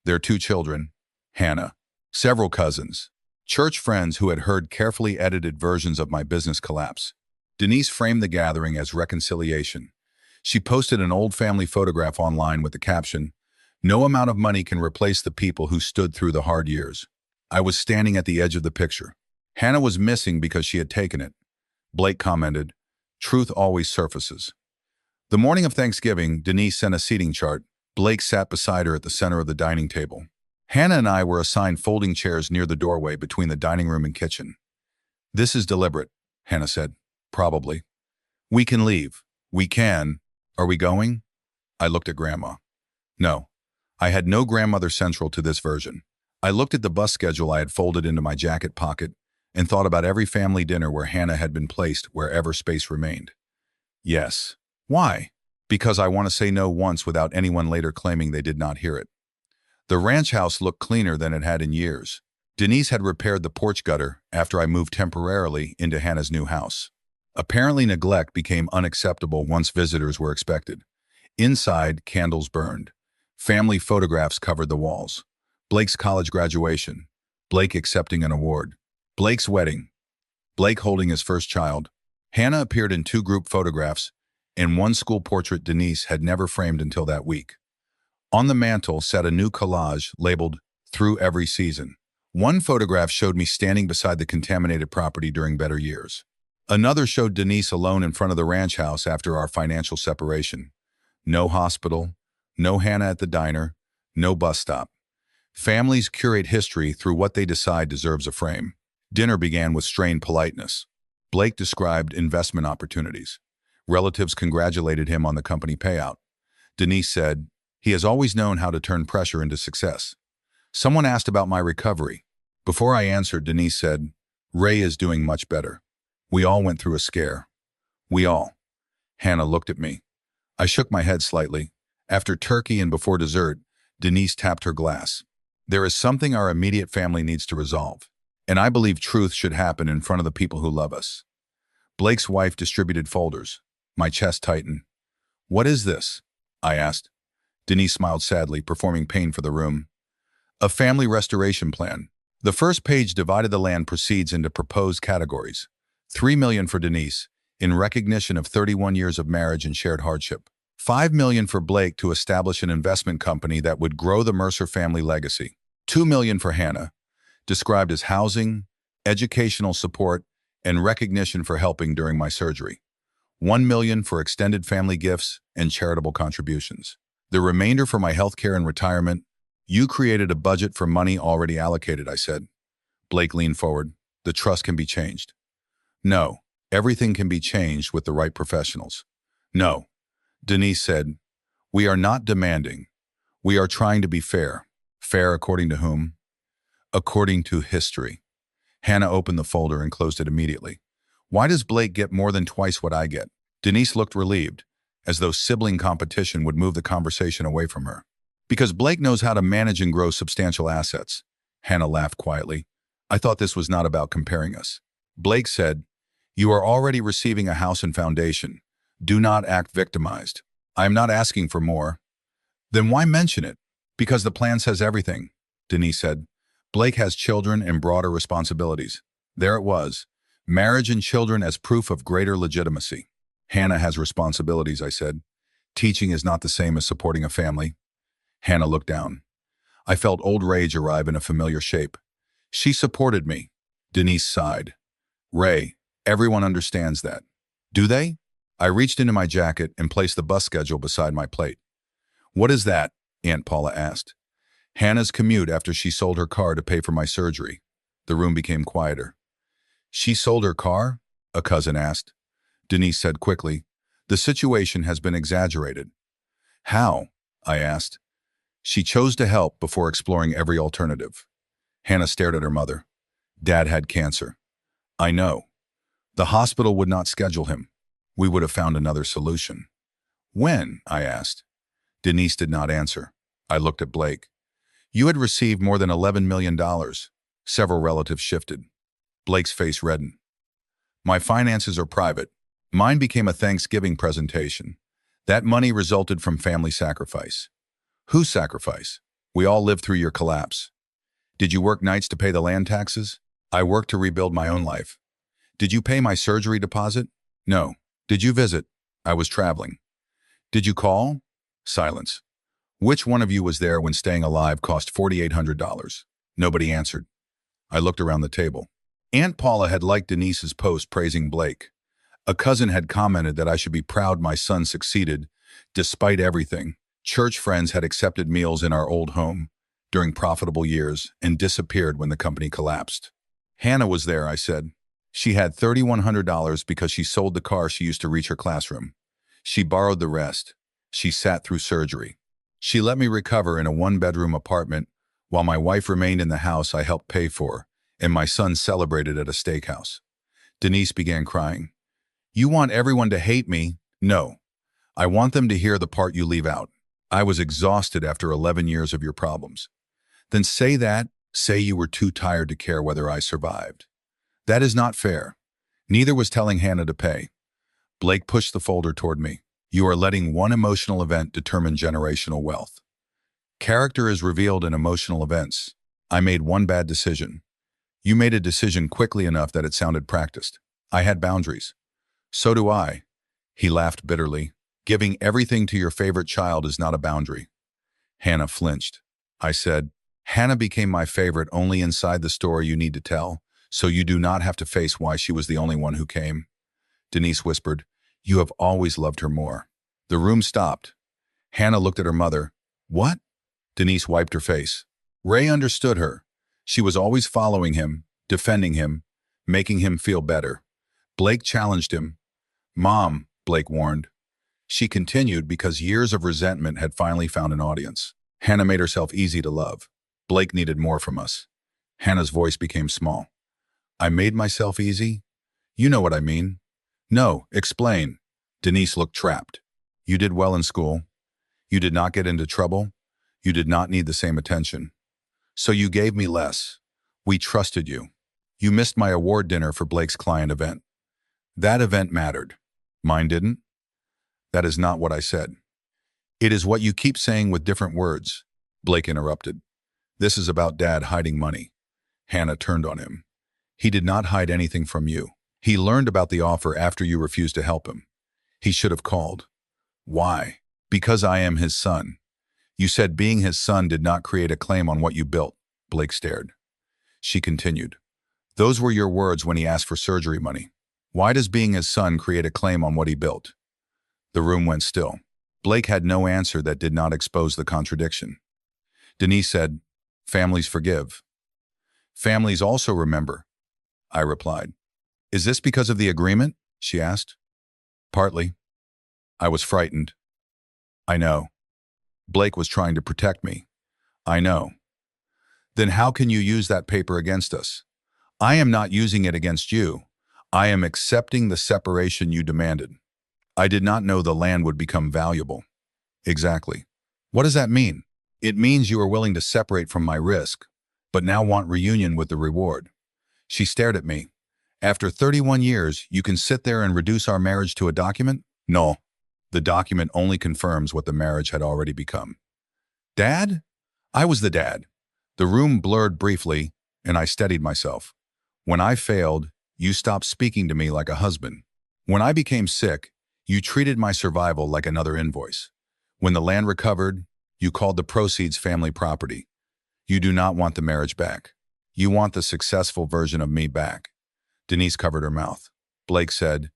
their 2 children, Hannah, several cousins, church friends who had heard carefully edited versions of my business collapse. Denise framed the gathering as reconciliation. She posted an old family photograph online with the caption, No amount of money can replace the people who stood through the hard years. I was standing at the edge of the picture. Hannah was missing because she had taken it. Blake commented, Truth always surfaces. The morning of Thanksgiving, Denise sent a seating chart. Blake sat beside her at the center of the dining table. Hannah and I were assigned folding chairs near the doorway between the dining room and kitchen. This is deliberate, Hannah said. Probably. We can leave. We can. Are we going? I looked at Grandma. No. I had no grandmother central to this version. I looked at the bus schedule I had folded into my jacket pocket and thought about every family dinner where Hannah had been placed wherever space remained. Yes. Why? Because I want to say no once without anyone later claiming they did not hear it. The ranch house looked cleaner than it had in years. Denise had repaired the porch gutter after I moved temporarily into Hannah's new house. Apparently, neglect became unacceptable once visitors were expected. Inside, candles burned. Family photographs covered the walls. Blake's college graduation. Blake accepting an award. Blake's wedding. Blake holding his first child. Hannah appeared in 2 group photographs and 1 school portrait Denise had never framed until that week. On the mantel sat a new collage labeled Through Every Season. One photograph showed me standing beside the contaminated property during better years. Another showed Denise alone in front of the ranch house after our financial separation. No hospital, no Hannah at the diner, no bus stop. Families curate history through what they decide deserves a frame. Dinner began with strained politeness. Blake described investment opportunities. Relatives congratulated him on the company payout. Denise said, "He has always known how to turn pressure into success." Someone asked about my recovery. Before I answered, Denise said, "Ray is doing much better. We all went through a scare." We all. Hannah looked at me. I shook my head slightly. After turkey and before dessert, Denise tapped her glass. "There is something our immediate family needs to resolve, and I believe truth should happen in front of the people who love us." Blake's wife distributed folders. My chest tightened. "What is this?" I asked. Denise smiled sadly, performing pain for the room. "A family restoration plan. The first page divided the land proceeds into proposed categories. 3 million for Denise, in recognition of 31 years of marriage and shared hardship. 5 million for Blake to establish an investment company that would grow the Mercer family legacy. 2 million for Hannah, described as housing, educational support, and recognition for helping during my surgery. 1 million for extended family gifts and charitable contributions. The remainder for my health care and retirement. You created a budget for money already allocated," I said. Blake leaned forward. "The trust can be changed." "No, everything can be changed with the right professionals." "No," Denise said. "We are not demanding. We are trying to be fair." "Fair according to whom?" "According to history." Hannah opened the folder and closed it immediately. "Why does Blake get more than twice what I get?" Denise looked relieved, as though sibling competition would move the conversation away from her. "Because Blake knows how to manage and grow substantial assets." Hannah laughed quietly. "I thought this was not about comparing us." Blake said, "You are already receiving a house and foundation. Do not act victimized." "I am not asking for more." "Then why mention it?" "Because the plan says everything," Denise said. "Blake has children and broader responsibilities." There it was. Marriage and children as proof of greater legitimacy. "Hannah has responsibilities," I said. "Teaching is not the same as supporting a family." Hannah looked down. I felt old rage arrive in a familiar shape. "She supported me." Denise sighed. "Ray, everyone understands that." "Do they?" I reached into my jacket and placed the bus schedule beside my plate. "What is that?" Aunt Paula asked. "Hannah's commute after she sold her car to pay for my surgery." The room became quieter. "She sold her car?" a cousin asked. Denise said quickly, "The situation has been exaggerated." "How?" I asked. "She chose to help before exploring every alternative." Hannah stared at her mother. "Dad had cancer." "I know. The hospital would not schedule him. We would have found another solution." "When?" I asked. Denise did not answer. I looked at Blake. "You had received more than $11 million. Several relatives shifted. Blake's face reddened. "My finances are private. Mine became a Thanksgiving presentation. That money resulted from family sacrifice." "Whose sacrifice?" "We all lived through your collapse." "Did you work nights to pay the land taxes?" "I worked to rebuild my own life." "Did you pay my surgery deposit?" "No." "Did you visit?" "I was traveling." "Did you call?" Silence. "Which one of you was there when staying alive cost $4,800? Nobody answered. I looked around the table. Aunt Paula had liked Denise's post praising Blake. A cousin had commented that I should be proud my son succeeded, despite everything. Church friends had accepted meals in our old home during profitable years and disappeared when the company collapsed. "Hannah was there," I said. "She had $3,100 because she sold the car she used to reach her classroom. She borrowed the rest. She sat through surgery. She let me recover in a one-bedroom apartment while my wife remained in the house I helped pay for, and my son celebrated at a steakhouse." Denise began crying. "You want everyone to hate me?" "No. I want them to hear the part you leave out. I was exhausted after 11 years of your problems." "Then say that. Say you were too tired to care whether I survived." "That is not fair." Neither was telling Hannah to pay. Blake pushed the folder toward me. "You are letting one emotional event determine generational wealth. Character is revealed in emotional events. I made one bad decision. You made a decision quickly enough that it sounded practiced. I had boundaries." "So do I." He laughed bitterly. "Giving everything to your favorite child is not a boundary." Hannah flinched. I said, "Hannah became my favorite only inside the story you need to tell, so you do not have to face why she was the only one who came." Denise whispered, "You have always loved her more." The room stopped. Hannah looked at her mother. "What?" Denise wiped her face. "Ray understood her. She was always following him, defending him, making him feel better. Blake challenged him. "Mom," Blake warned. She continued because years of resentment had finally found an audience. Hannah made herself easy to love. Blake needed more from us. Hannah's voice became small. "I made myself easy? You know what I mean." "No, explain." Denise looked trapped. "You did well in school. You did not get into trouble. You did not need the same attention. So you gave me less. We trusted you. You missed my award dinner for Blake's client event. That event mattered. Mine didn't?" "That is not what I said." "It is what you keep saying with different words." Blake interrupted. "This is about Dad hiding money." Hannah turned on him. "He did not hide anything from you. He learned about the offer after you refused to help him. He should have called." "Why?" "Because I am his son." "You said being his son did not create a claim on what you built." Blake stared. She continued. "Those were your words when he asked for surgery money. Why does being his son create a claim on what he built?" The room went still. Blake had no answer that did not expose the contradiction. Denise said, "Families forgive." "Families also remember," I replied. "Is this because of the agreement?" she asked. "Partly." I was frightened. "I know." Blake was trying to protect me. "I know." "Then how can you use that paper against us?" "I am not using it against you. I am accepting the separation you demanded." "I did not know the land would become valuable." "Exactly." "What does that mean?" "It means you are willing to separate from my risk, but now want reunion with the reward." She stared at me. "After 31 years, you can sit there and reduce our marriage to a document?" "No." "The document only confirms what the marriage had already become." "Dad?" I was the dad. The room blurred briefly, and I steadied myself. "When I failed, you stopped speaking to me like a husband. When I became sick, you treated my survival like another invoice. When the land recovered, you called the proceeds family property. You do not want the marriage back. You want the successful version of me back." Denise covered her mouth. Blake said,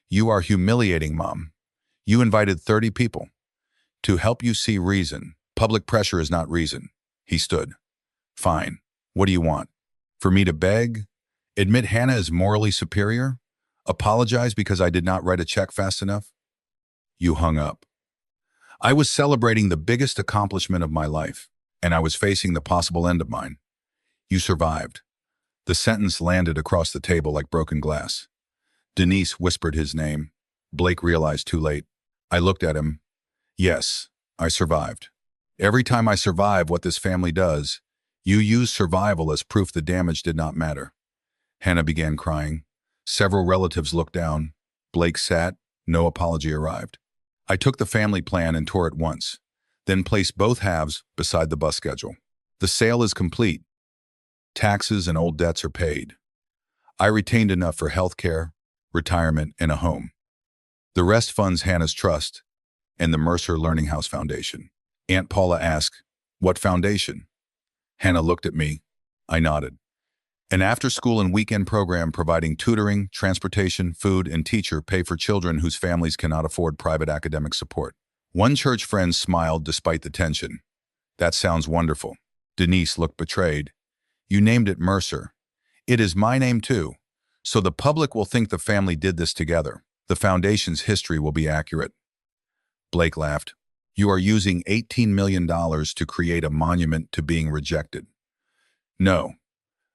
"You are humiliating, Mom. You invited 30 people. To help you see reason. Public pressure is not reason." He stood. "Fine. What do you want? For me to beg? Admit Hannah is morally superior? Apologize because I did not write a check fast enough?" You hung up. I was celebrating the biggest accomplishment of my life, and I was facing the possible end of mine. "You survived." The sentence landed across the table like broken glass. Denise whispered his name. Blake realized too late. I looked at him. "Yes, I survived. Every time I survive what this family does, you use survival as proof the damage did not matter." Hannah began crying. Several relatives looked down. Blake sat. No apology arrived. I took the family plan and tore it once, then placed both halves beside the bus schedule. The sale is complete. Taxes and old debts are paid. I retained enough for health care, retirement, and a home. The rest funds Hannah's trust and the Mercer Learning House Foundation. Aunt Paula asked, "What foundation?" Hannah looked at me. I nodded. "An after-school and weekend program providing tutoring, transportation, food, and teacher pay for children whose families cannot afford private academic support." One church friend smiled despite the tension. "That sounds wonderful." Denise looked betrayed. "You named it Mercer. It is my name too. So the public will think the family did this together. The foundation's history will be accurate." Blake laughed. "You are using $18 million to create a monument to being rejected." "No.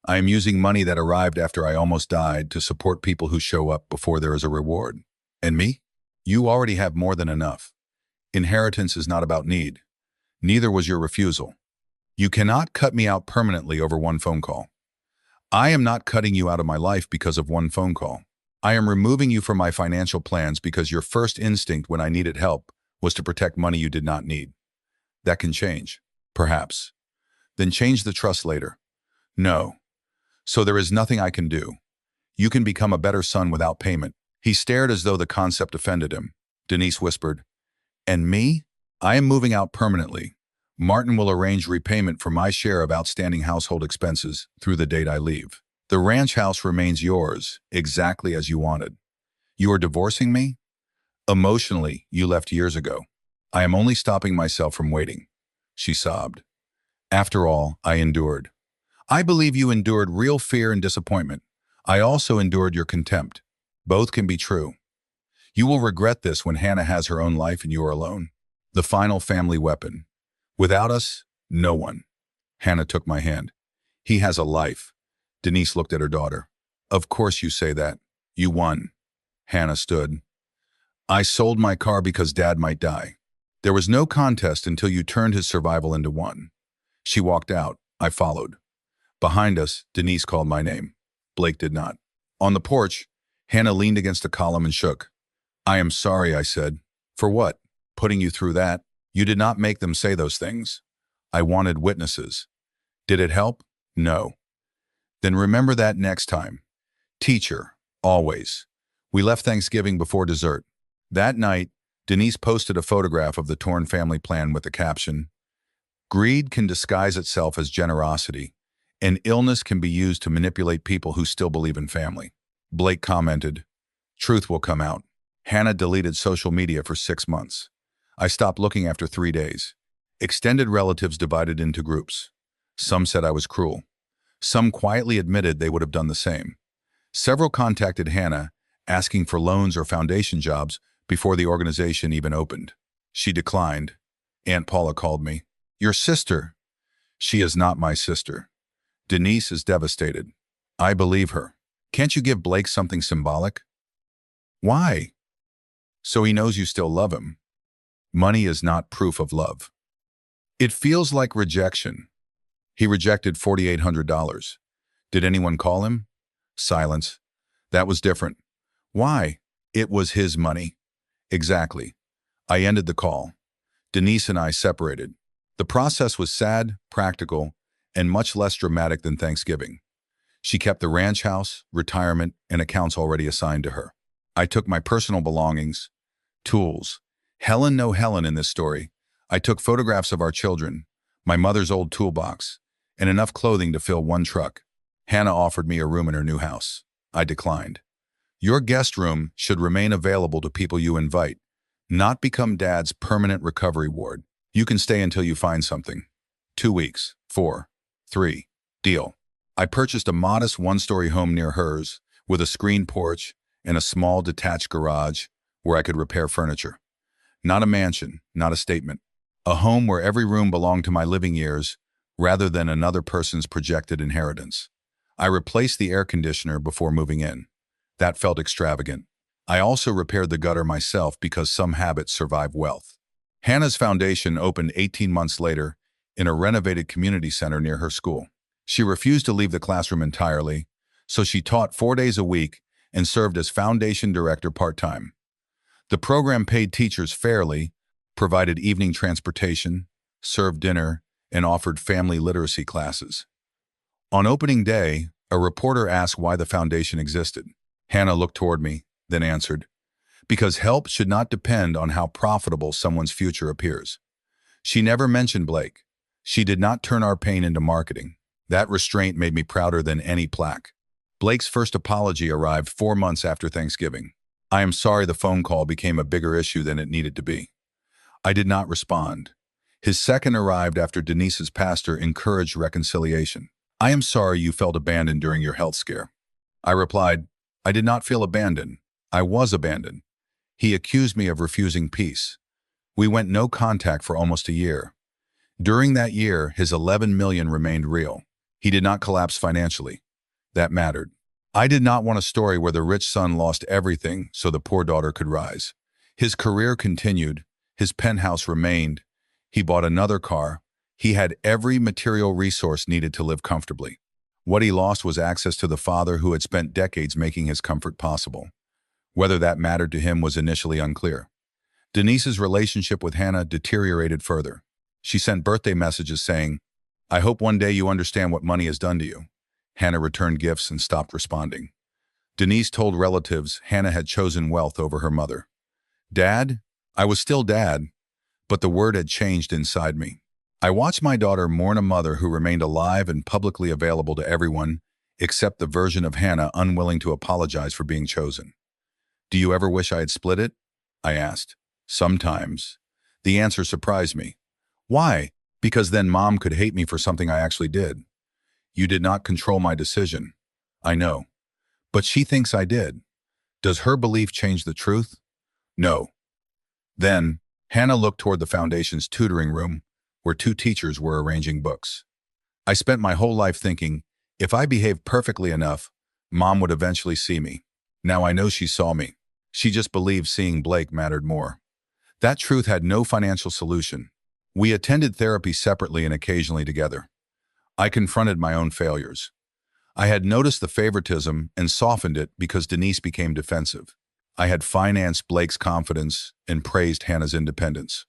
I am using money that arrived after I almost died to support people who show up before there is a reward." "And me?" "You already have more than enough. Inheritance is not about need. Neither was your refusal. You cannot cut me out permanently over one phone call." "I am not cutting you out of my life because of one phone call. I am removing you from my financial plans because your first instinct when I needed help was to protect money you did not need." "That can change." "Perhaps. Then change the trust later." "No. So there is nothing I can do. You can become a better son without payment." He stared as though the concept offended him. Denise whispered, "And me? I am moving out permanently. Martin will arrange repayment for my share of outstanding household expenses through the date I leave. The ranch house remains yours, exactly as you wanted. You are divorcing me? Emotionally, you left years ago. I am only stopping myself from waiting." She sobbed. "After all, I endured. I believe you endured real fear and disappointment. I also endured your contempt. Both can be true. You will regret this when Hannah has her own life and you are alone. The final family weapon. Without us, no one. Hannah took my hand. He has a life. Denise looked at her daughter. Of course you say that. You won. Hannah stood. I sold my car because Dad might die. There was no contest until you turned his survival into one. She walked out. I followed. Behind us, Denise called my name. Blake did not. On the porch, Hannah leaned against a column and shook. I am sorry, I said. For what? Putting you through that? You did not make them say those things. I wanted witnesses. Did it help? No. Then remember that next time. Teacher, always. We left Thanksgiving before dessert. That night, Denise posted a photograph of the torn family plan with the caption, Greed can disguise itself as generosity, and illness can be used to manipulate people who still believe in family. Blake commented, Truth will come out. Hannah deleted social media for 6 months. I stopped looking after 3 days. Extended relatives divided into groups. Some said I was cruel. Some quietly admitted they would have done the same. Several contacted Hannah, asking for loans or foundation jobs before the organization even opened. She declined. Aunt Paula called me. Your sister. She is not my sister. Denise is devastated. I believe her. Can't you give Blake something symbolic? Why? So he knows you still love him. Money is not proof of love. It feels like rejection. He rejected $4,800. Did anyone call him? Silence. That was different. Why? It was his money. Exactly. I ended the call. Denise and I separated. The process was sad, practical, and much less dramatic than Thanksgiving. She kept the ranch house, retirement, and accounts already assigned to her. I took my personal belongings, tools. Helen, no Helen in this story. I took photographs of our children, my mother's old toolbox, and enough clothing to fill one truck. Hannah offered me a room in her new house. I declined. Your guest room should remain available to people you invite, not become Dad's permanent recovery ward. You can stay until you find something. 2 weeks, 4, 3, deal. I purchased a modest one-story home near hers with a screened porch and a small detached garage where I could repair furniture. Not a mansion, not a statement. A home where every room belonged to my living years rather than another person's projected inheritance. I replaced the air conditioner before moving in. That felt extravagant. I also repaired the gutter myself because some habits survive wealth. Hannah's foundation opened 18 months later in a renovated community center near her school. She refused to leave the classroom entirely, so she taught 4 days a week and served as foundation director part-time. The program paid teachers fairly, provided evening transportation, served dinner, and offered family literacy classes. On opening day, a reporter asked why the foundation existed. Hannah looked toward me, then answered, because help should not depend on how profitable someone's future appears. She never mentioned Blake. She did not turn our pain into marketing. That restraint made me prouder than any plaque. Blake's first apology arrived 4 months after Thanksgiving. I am sorry the phone call became a bigger issue than it needed to be. I did not respond. His second arrived after Denise's pastor encouraged reconciliation. I am sorry you felt abandoned during your health scare. I replied, I did not feel abandoned. I was abandoned. He accused me of refusing peace. We went no contact for almost a year. During that year, his $11 million remained real. He did not collapse financially. That mattered. I did not want a story where the rich son lost everything so the poor daughter could rise. His career continued. His penthouse remained. He bought another car. He had every material resource needed to live comfortably. What he lost was access to the father who had spent decades making his comfort possible. Whether that mattered to him was initially unclear. Denise's relationship with Hannah deteriorated further. She sent birthday messages saying, I hope one day you understand what money has done to you. Hannah returned gifts and stopped responding. Denise told relatives Hannah had chosen wealth over her mother. Dad? I was still Dad, but the word had changed inside me. I watched my daughter mourn a mother who remained alive and publicly available to everyone, except the version of Hannah unwilling to apologize for being chosen. Do you ever wish I had split it? I asked. Sometimes. The answer surprised me. Why? Because then Mom could hate me for something I actually did. You did not control my decision. I know. But she thinks I did. Does her belief change the truth? No. Then, Hannah looked toward the foundation's tutoring room, where two teachers were arranging books. I spent my whole life thinking, if I behaved perfectly enough, Mom would eventually see me. Now I know she saw me. She just believed seeing Blake mattered more. That truth had no financial solution. We attended therapy separately and occasionally together. I confronted my own failures. I had noticed the favoritism and softened it because Denise became defensive. I had financed Blake's confidence and praised Hannah's independence.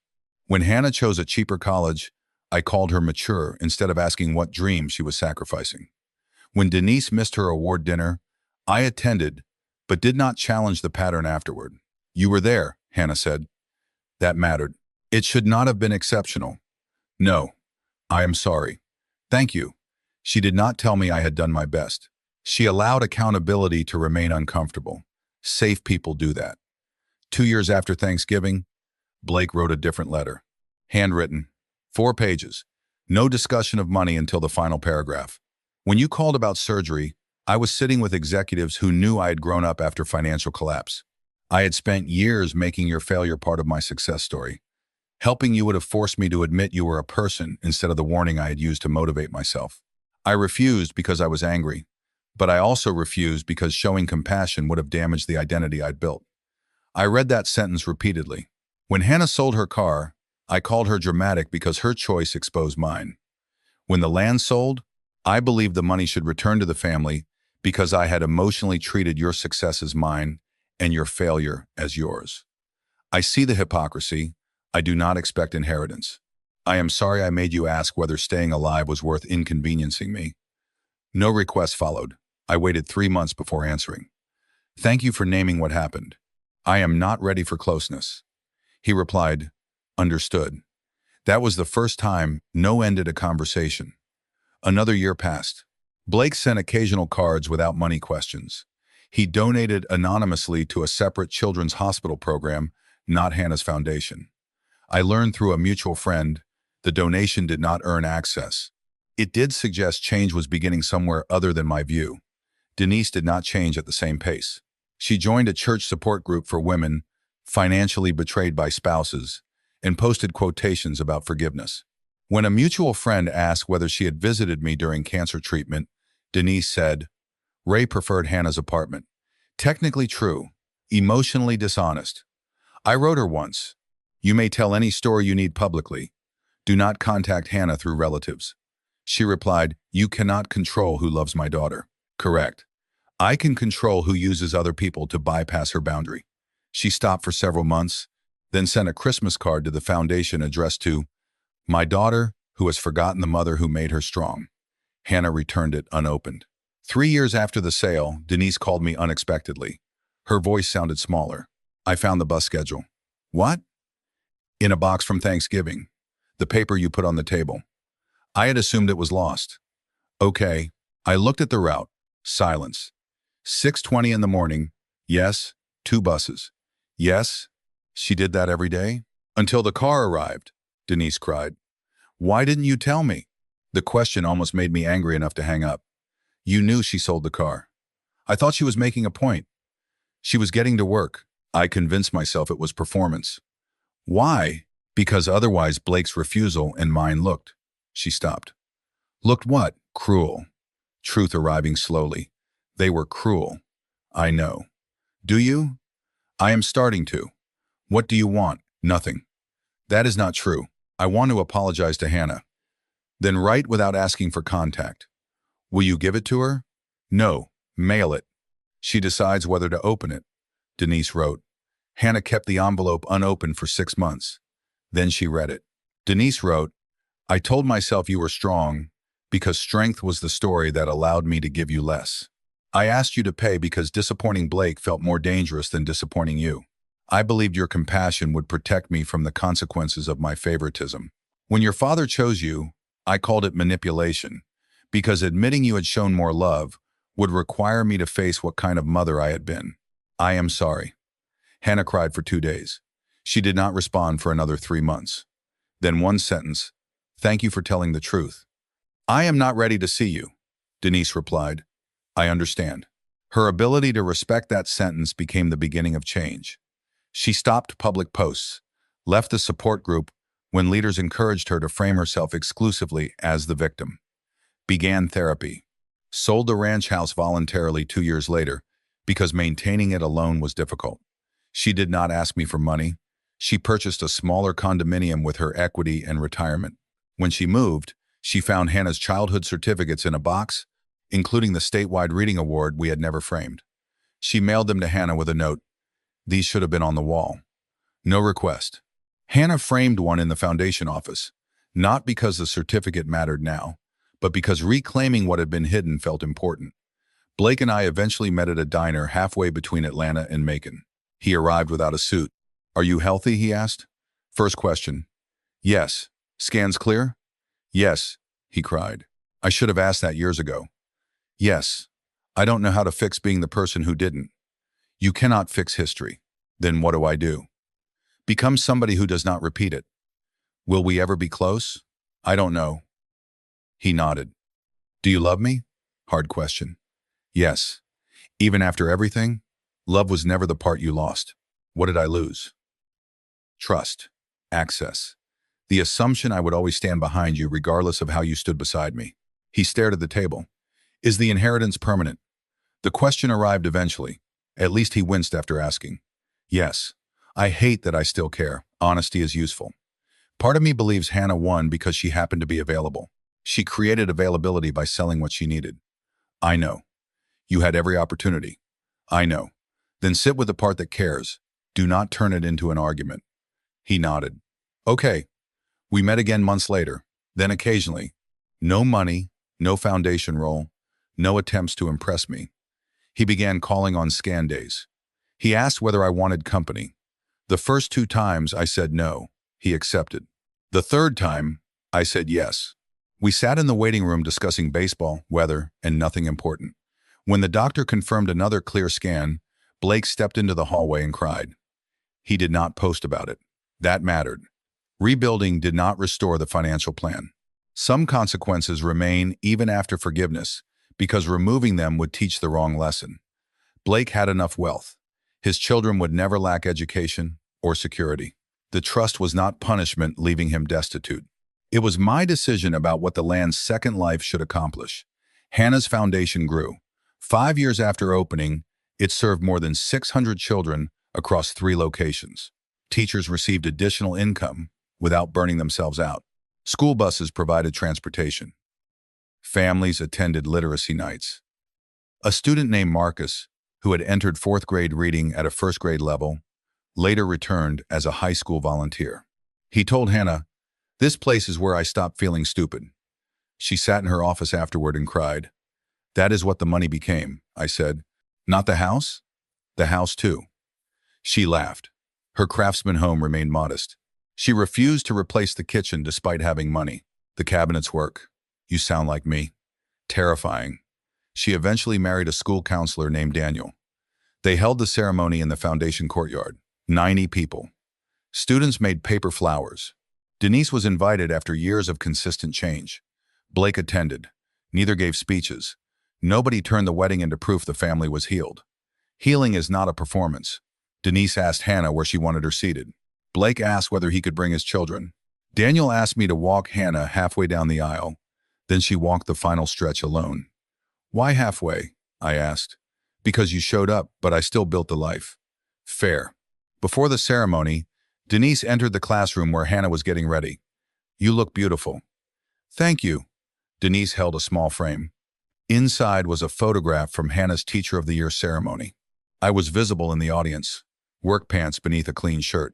When Hannah chose a cheaper college, I called her mature instead of asking what dream she was sacrificing. When Denise missed her award dinner, I attended, but did not challenge the pattern afterward. You were there, Hannah said. That mattered. It should not have been exceptional. No, I am sorry. Thank you. She did not tell me I had done my best. She allowed accountability to remain uncomfortable. Safe people do that. 2 years after Thanksgiving, Blake wrote a different letter. Handwritten. 4 pages. No discussion of money until the final paragraph. When you called about surgery, I was sitting with executives who knew I had grown up after financial collapse. I had spent years making your failure part of my success story. Helping you would have forced me to admit you were a person instead of the warning I had used to motivate myself. I refused because I was angry, but I also refused because showing compassion would have damaged the identity I'd built. I read that sentence repeatedly. When Hannah sold her car, I called her dramatic because her choice exposed mine. When the land sold, I believed the money should return to the family because I had emotionally treated your success as mine and your failure as yours. I see the hypocrisy. I do not expect inheritance. I am sorry I made you ask whether staying alive was worth inconveniencing me. No request followed. I waited 3 months before answering. Thank you for naming what happened. I am not ready for closeness. He replied, understood. That was the first time no ended a conversation. Another year passed. Blake sent occasional cards without money questions. He donated anonymously to a separate children's hospital program, not Hannah's foundation. I learned through a mutual friend the donation did not earn access. It did suggest change was beginning somewhere other than my view. Denise did not change at the same pace. She joined a church support group for women financially betrayed by spouses and posted quotations about forgiveness. When a mutual friend asked whether she had visited me during cancer treatment, Denise said, Ray preferred Hannah's apartment. Technically true, emotionally dishonest. I wrote her once, you may tell any story you need publicly. Do not contact Hannah through relatives. She replied, you cannot control who loves my daughter. Correct. I can control who uses other people to bypass her boundary. She stopped for several months, then sent a Christmas card to the foundation addressed to my daughter, who has forgotten the mother who made her strong. Hannah returned it unopened. 3 years after the sale, Denise called me unexpectedly. Her voice sounded smaller. I found the bus schedule. What? In a box from Thanksgiving. The paper you put on the table. I had assumed it was lost. Okay. I looked at the route. Silence. 6:20 in the morning. Yes. 2 buses. Yes. She did that every day? Until the car arrived, Denise cried. Why didn't you tell me? The question almost made me angry enough to hang up. You knew she sold the car. I thought she was making a point. She was getting to work. I convinced myself it was performance. Why? Because otherwise Blake's refusal and mine looked. She stopped. Looked what? Cruel. Truth arriving slowly. They were cruel. I know. Do you? I am starting to. What do you want? Nothing. That is not true. I want to apologize to Hannah. Then write without asking for contact. Will you give it to her? No. Mail it. She decides whether to open it. Denise wrote. Hannah kept the envelope unopened for 6 months. Then she read it. Denise wrote, I told myself you were strong because strength was the story that allowed me to give you less. I asked you to pay because disappointing Blake felt more dangerous than disappointing you. I believed your compassion would protect me from the consequences of my favoritism. When your father chose you, I called it manipulation because admitting you had shown more love would require me to face what kind of mother I had been. I am sorry. Hannah cried for 2 days. She did not respond for another 3 months. Then one sentence, thank you for telling the truth. I am not ready to see you. Denise replied. I understand. Her ability to respect that sentence became the beginning of change. She stopped public posts, left the support group when leaders encouraged her to frame herself exclusively as the victim, began therapy, sold the ranch house voluntarily 2 years later because maintaining it alone was difficult. She did not ask me for money. She purchased a smaller condominium with her equity and retirement. When she moved, she found Hannah's childhood certificates in a box, including the statewide reading award we had never framed. She mailed them to Hannah with a note. These should have been on the wall. No request. Hannah framed one in the foundation office, not because the certificate mattered now, but because reclaiming what had been hidden felt important. Blake and I eventually met at a diner halfway between Atlanta and Macon. He arrived without a suit. Are you healthy? He asked. First question. Yes. Scans clear? Yes, he cried. I should have asked that years ago. Yes. I don't know how to fix being the person who didn't. You cannot fix history. Then what do I do? Become somebody who does not repeat it. Will we ever be close? I don't know. He nodded. Do you love me? Hard question. Yes. Even after everything, love was never the part you lost. What did I lose? Trust. Access. The assumption I would always stand behind you regardless of how you stood beside me. He stared at the table. Is the inheritance permanent? The question arrived eventually. At least he winced after asking. Yes. I hate that I still care. Honesty is useful. Part of me believes Hannah won because she happened to be available. She created availability by selling what she needed. I know. You had every opportunity. I know. Then sit with the part that cares. Do not turn it into an argument. He nodded. Okay. We met again months later. Then occasionally. No money, no foundation role, no attempts to impress me. He began calling on scan days. He asked whether I wanted company. The first 2 times I said no. He accepted. The third time, I said yes. We sat in the waiting room discussing baseball, weather, and nothing important. When the doctor confirmed another clear scan, Blake stepped into the hallway and cried. He did not post about it. That mattered. Rebuilding did not restore the financial plan. Some consequences remain even after forgiveness, because removing them would teach the wrong lesson. Blake had enough wealth. His children would never lack education or security. The trust was not punishment leaving him destitute. It was my decision about what the land's second life should accomplish. Hannah's foundation grew. 5 years after opening, it served more than 600 children across 3 locations. Teachers received additional income without burning themselves out. School buses provided transportation. Families attended literacy nights. A student named Marcus, who had entered 4th grade reading at a 1st grade level, later returned as a high school volunteer. He told Hannah, "This place is where I stopped feeling stupid." She sat in her office afterward and cried. "That is what the money became," I said. "Not the house?" "The house too." She laughed. Her craftsman home remained modest. She refused to replace the kitchen despite having money. "The cabinets work. You sound like me." Terrifying. She eventually married a school counselor named Daniel. They held the ceremony in the foundation courtyard. 90 people. Students made paper flowers. Denise was invited after years of consistent change. Blake attended. Neither gave speeches. Nobody turned the wedding into proof the family was healed. Healing is not a performance. Denise asked Hannah where she wanted her seated. Blake asked whether he could bring his children. Daniel asked me to walk Hannah halfway down the aisle. Then she walked the final stretch alone. "Why halfway?" I asked. "Because you showed up, but I still built the life." Fair. Before the ceremony, Denise entered the classroom where Hannah was getting ready. "You look beautiful." "Thank you." Denise held a small frame. Inside was a photograph from Hannah's Teacher of the Year ceremony. I was visible in the audience, work pants beneath a clean shirt.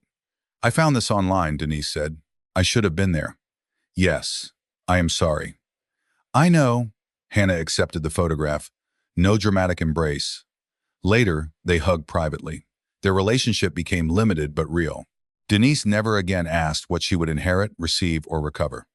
"I found this online," Denise said. "I should have been there." "Yes, I am sorry." "I know." Hannah accepted the photograph. No dramatic embrace. Later, they hugged privately. Their relationship became limited but real. Denise never again asked what she would inherit, receive, or recover.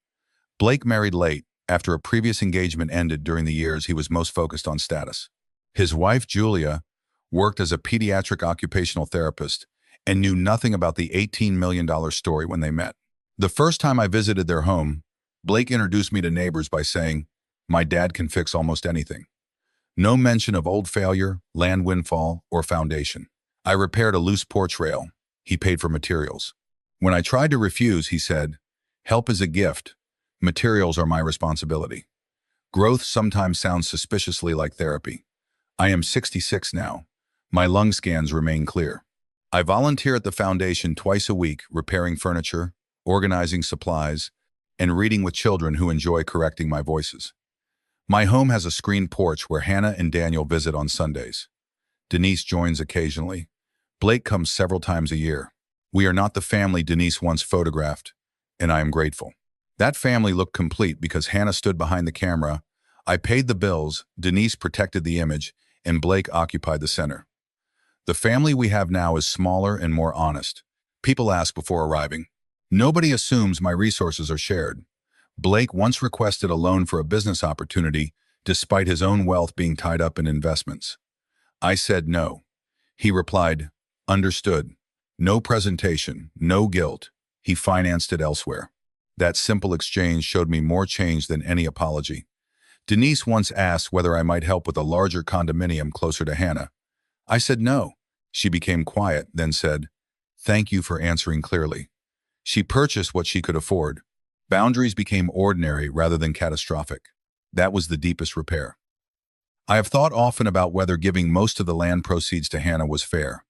Blake married late, after a previous engagement ended during the years he was most focused on status. His wife, Julia, worked as a pediatric occupational therapist and knew nothing about the $18 million story when they met. The first time I visited their home, Blake introduced me to neighbors by saying, My dad can fix almost anything. No mention of old failure, land windfall, or foundation. I repaired a loose porch rail. He paid for materials. When I tried to refuse, he said, "Help is a gift. Materials are my responsibility." Growth sometimes sounds suspiciously like therapy. I am 66 now. My lung scans remain clear. I volunteer at the foundation twice a week, repairing furniture, organizing supplies, and reading with children who enjoy correcting my voices. My home has a screened porch where Hannah and Daniel visit on Sundays. Denise joins occasionally. Blake comes several times a year. We are not the family Denise once photographed, and I am grateful. That family looked complete because Hannah stood behind the camera. I paid the bills, Denise protected the image, and Blake occupied the center. The family we have now is smaller and more honest. People ask before arriving. Nobody assumes my resources are shared. Blake once requested a loan for a business opportunity, despite his own wealth being tied up in investments. I said no. He replied, "Understood. No presentation, no guilt." He financed it elsewhere. That simple exchange showed me more change than any apology. Denise once asked whether I might help with a larger condominium closer to Hannah. I said no. She became quiet, then said, "Thank you for answering clearly." She purchased what she could afford. Boundaries became ordinary rather than catastrophic. That was the deepest repair. I have thought often about whether giving most of the land proceeds to Hannah was fair.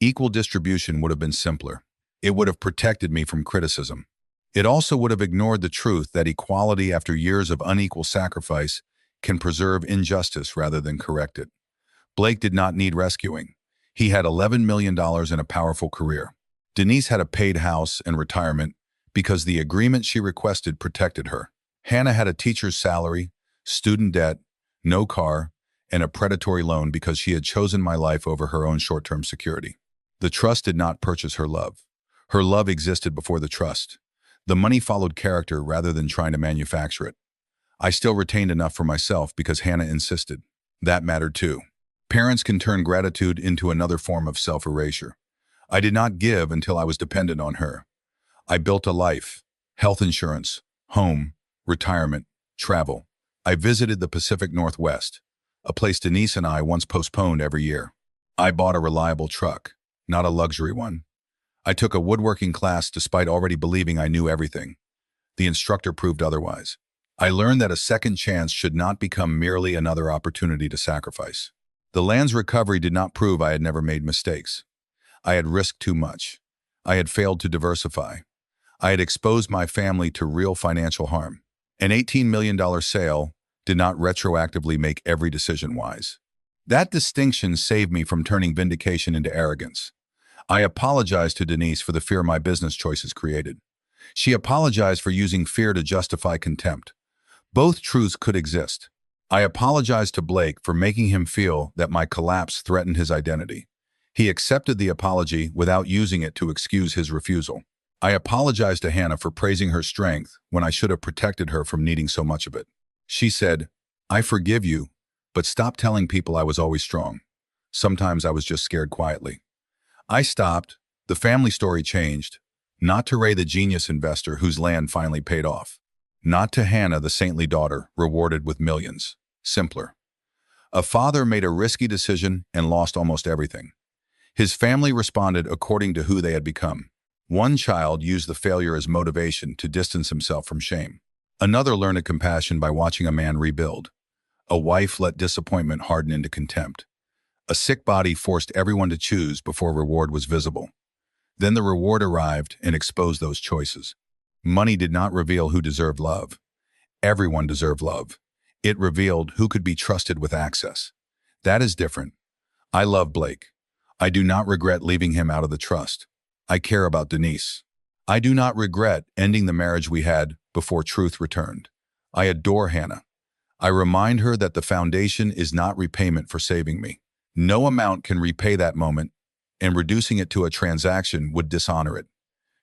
Equal distribution would have been simpler. It would have protected me from criticism. It also would have ignored the truth that equality after years of unequal sacrifice can preserve injustice rather than correct it. Blake did not need rescuing. He had $11 million and a powerful career. Denise had a paid house and retirement because the agreement she requested protected her. Hannah had a teacher's salary, student debt, no car, and a predatory loan because she had chosen my life over her own short-term security. The trust did not purchase her love. Her love existed before the trust. The money followed character rather than trying to manufacture it. I still retained enough for myself because Hannah insisted. That mattered too. Parents can turn gratitude into another form of self-erasure. I did not give until I was dependent on her. I built a life, health insurance, home, retirement, travel. I visited the Pacific Northwest, a place Denise and I once postponed every year. I bought a reliable truck, not a luxury one. I took a woodworking class despite already believing I knew everything. The instructor proved otherwise. I learned that a second chance should not become merely another opportunity to sacrifice. The land's recovery did not prove I had never made mistakes. I had risked too much. I had failed to diversify. I had exposed my family to real financial harm. An $18 million sale did not retroactively make every decision wise. That distinction saved me from turning vindication into arrogance. I apologized to Denise for the fear my business choices created. She apologized for using fear to justify contempt. Both truths could exist. I apologized to Blake for making him feel that my collapse threatened his identity. He accepted the apology without using it to excuse his refusal. I apologized to Hannah for praising her strength when I should have protected her from needing so much of it. She said, "I forgive you, but stop telling people I was always strong." Sometimes I was just scared quietly. I stopped. The family story changed. Not to Ray, the genius investor whose land finally paid off. Not to Hannah, the saintly daughter, rewarded with millions. Simpler. A father made a risky decision and lost almost everything. His family responded according to who they had become. One child used the failure as motivation to distance himself from shame. Another learned compassion by watching a man rebuild. A wife let disappointment harden into contempt. A sick body forced everyone to choose before reward was visible. Then the reward arrived and exposed those choices. Money did not reveal who deserved love. Everyone deserved love. It revealed who could be trusted with access. That is different. I love Blake. I do not regret leaving him out of the trust. I care about Denise. I do not regret ending the marriage we had before truth returned. I adore Hannah. I remind her that the foundation is not repayment for saving me. No amount can repay that moment, and reducing it to a transaction would dishonor it.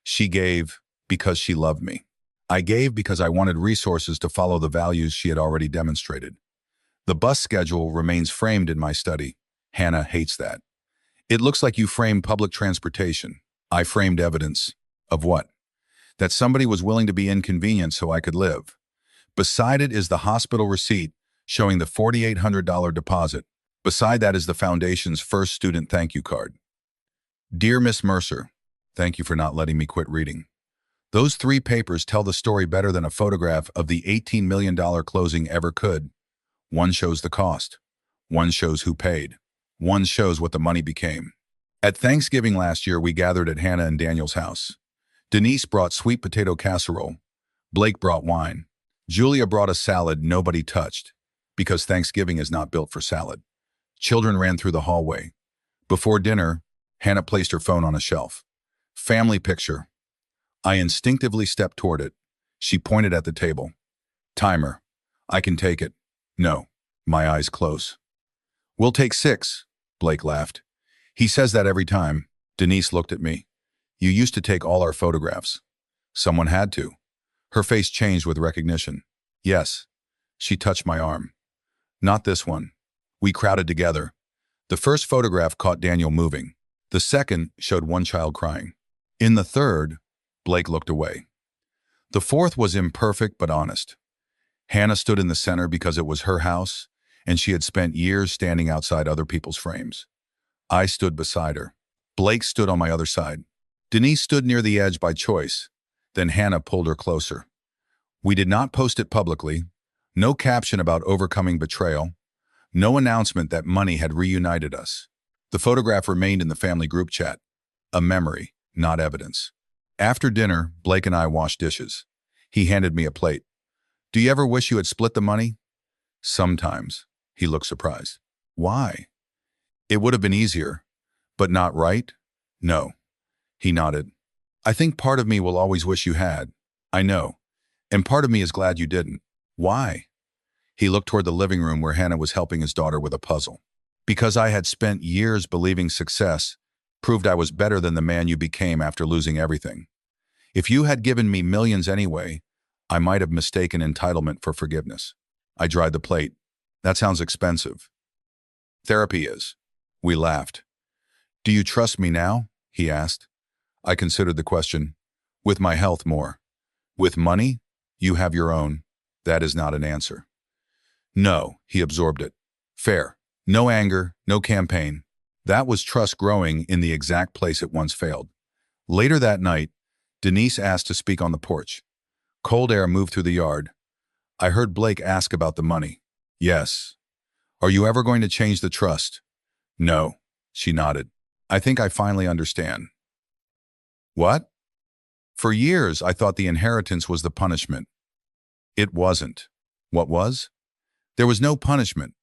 She gave because she loved me. I gave because I wanted resources to follow the values she had already demonstrated. The bus schedule remains framed in my study. Hannah hates that. It looks like you framed public transportation. I framed evidence. Of what? That somebody was willing to be inconvenienced so I could live. Beside it is the hospital receipt showing the $4,800 deposit. Beside that is the foundation's first student thank you card. Dear Miss Mercer, thank you for not letting me quit reading. Those 3 papers tell the story better than a photograph of the $18 million closing ever could. One shows the cost. One shows who paid. One shows what the money became. At Thanksgiving last year, we gathered at Hannah and Daniel's house. Denise brought sweet potato casserole. Blake brought wine. Julia brought a salad nobody touched, because Thanksgiving is not built for salad. Children ran through the hallway. Before dinner, Hannah placed her phone on a shelf. Family picture. I instinctively stepped toward it. She pointed at the table. Timer. I can take it. No. My eyes close. We'll take 6, Blake laughed. He says that every time. Denise looked at me. You used to take all our photographs. Someone had to. Her face changed with recognition. Yes. She touched my arm. Not this one. We crowded together. The first photograph caught Daniel moving. The second showed one child crying. In the third, Blake looked away. The fourth was imperfect but honest. Hannah stood in the center because it was her house, and she had spent years standing outside other people's frames. I stood beside her. Blake stood on my other side. Denise stood near the edge by choice. Then Hannah pulled her closer. We did not post it publicly. No caption about overcoming betrayal. No announcement that money had reunited us. The photograph remained in the family group chat. A memory, not evidence. After dinner, Blake and I washed dishes. He handed me a plate. Do you ever wish you had split the money? Sometimes. He looked surprised. Why? It would have been easier, but not right? No. He nodded. I think part of me will always wish you had. I know. And part of me is glad you didn't. Why? He looked toward the living room where Hannah was helping his daughter with a puzzle. Because I had spent years believing success proved I was better than the man you became after losing everything. If you had given me millions anyway, I might have mistaken entitlement for forgiveness. I dried the plate. That sounds expensive. Therapy is. We laughed. Do you trust me now? He asked. I considered the question. With my health, more. With money? You have your own. That is not an answer. No, he absorbed it. Fair. No anger, no campaign. That was trust growing in the exact place it once failed. Later that night, Denise asked to speak on the porch. Cold air moved through the yard. I heard Blake ask about the money. Yes. Are you ever going to change the trust? No, she nodded. I think I finally understand. What? For years, I thought the inheritance was the punishment. It wasn't. What was? There was no punishment.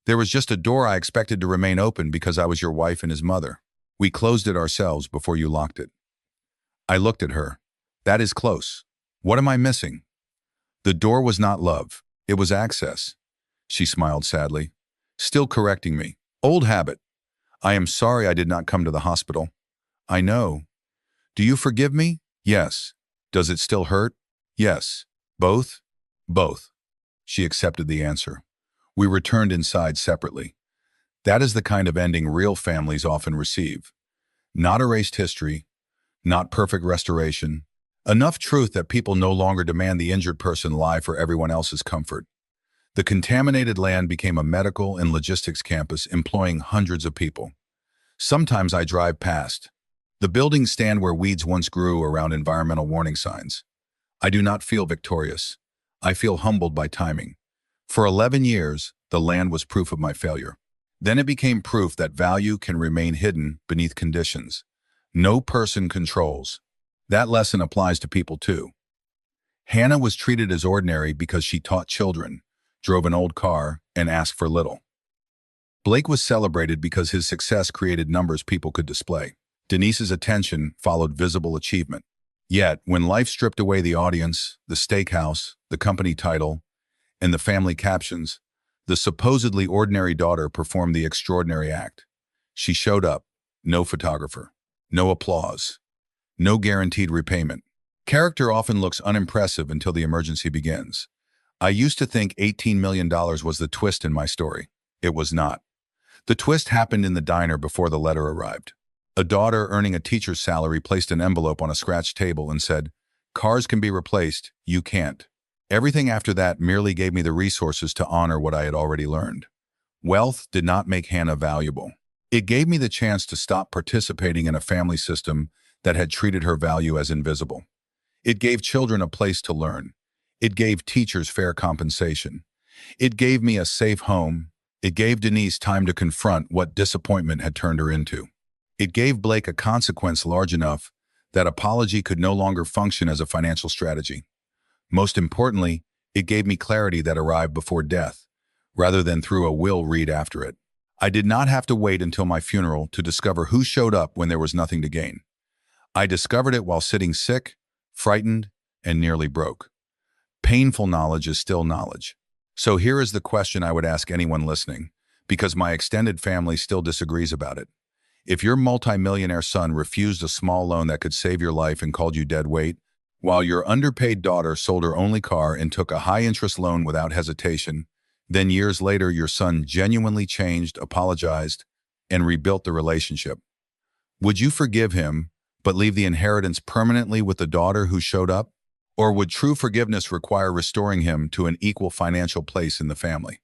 There was just a door I expected to remain open because I was your wife and his mother. We closed it ourselves before you locked it. I looked at her. That is close. What am I missing? The door was not love. It was access. She smiled sadly, still correcting me. Old habit. I am sorry I did not come to the hospital. I know. Do you forgive me? Yes. Does it still hurt? Yes. Both? Both. She accepted the answer. We returned inside separately. That is the kind of ending real families often receive. Not erased history, not perfect restoration, enough truth that people no longer demand the injured person lie for everyone else's comfort. The contaminated land became a medical and logistics campus employing hundreds of people. Sometimes I drive past. The buildings stand where weeds once grew around environmental warning signs. I do not feel victorious. I feel humbled by timing. For 11 years, the land was proof of my failure. Then it became proof that value can remain hidden beneath conditions. No person controls. That lesson applies to people too. Hannah was treated as ordinary because she taught children, drove an old car, and asked for little. Blake was celebrated because his success created numbers people could display. Denise's attention followed visible achievement. Yet, when life stripped away the audience, the steakhouse, the company title, and the family captions, the supposedly ordinary daughter performed the extraordinary act. She showed up. No photographer. No applause. No guaranteed repayment. Character often looks unimpressive until the emergency begins. I used to think $18 million was the twist in my story. It was not. The twist happened in the diner before the letter arrived. A daughter earning a teacher's salary placed an envelope on a scratched table and said, "Cars can be replaced, you can't." Everything after that merely gave me the resources to honor what I had already learned. Wealth did not make Hannah valuable. It gave me the chance to stop participating in a family system that had treated her value as invisible. It gave children a place to learn. It gave teachers fair compensation. It gave me a safe home. It gave Denise time to confront what disappointment had turned her into. It gave Blake a consequence large enough that apology could no longer function as a financial strategy. Most importantly, it gave me clarity that arrived before death, rather than through a will read after it. I did not have to wait until my funeral to discover who showed up when there was nothing to gain. I discovered it while sitting sick, frightened, and nearly broke. Painful knowledge is still knowledge. So here is the question I would ask anyone listening, because my extended family still disagrees about it. If your multimillionaire son refused a small loan that could save your life and called you dead weight, while your underpaid daughter sold her only car and took a high-interest loan without hesitation, then years later your son genuinely changed, apologized, and rebuilt the relationship, would you forgive him but leave the inheritance permanently with the daughter who showed up? Or would true forgiveness require restoring him to an equal financial place in the family?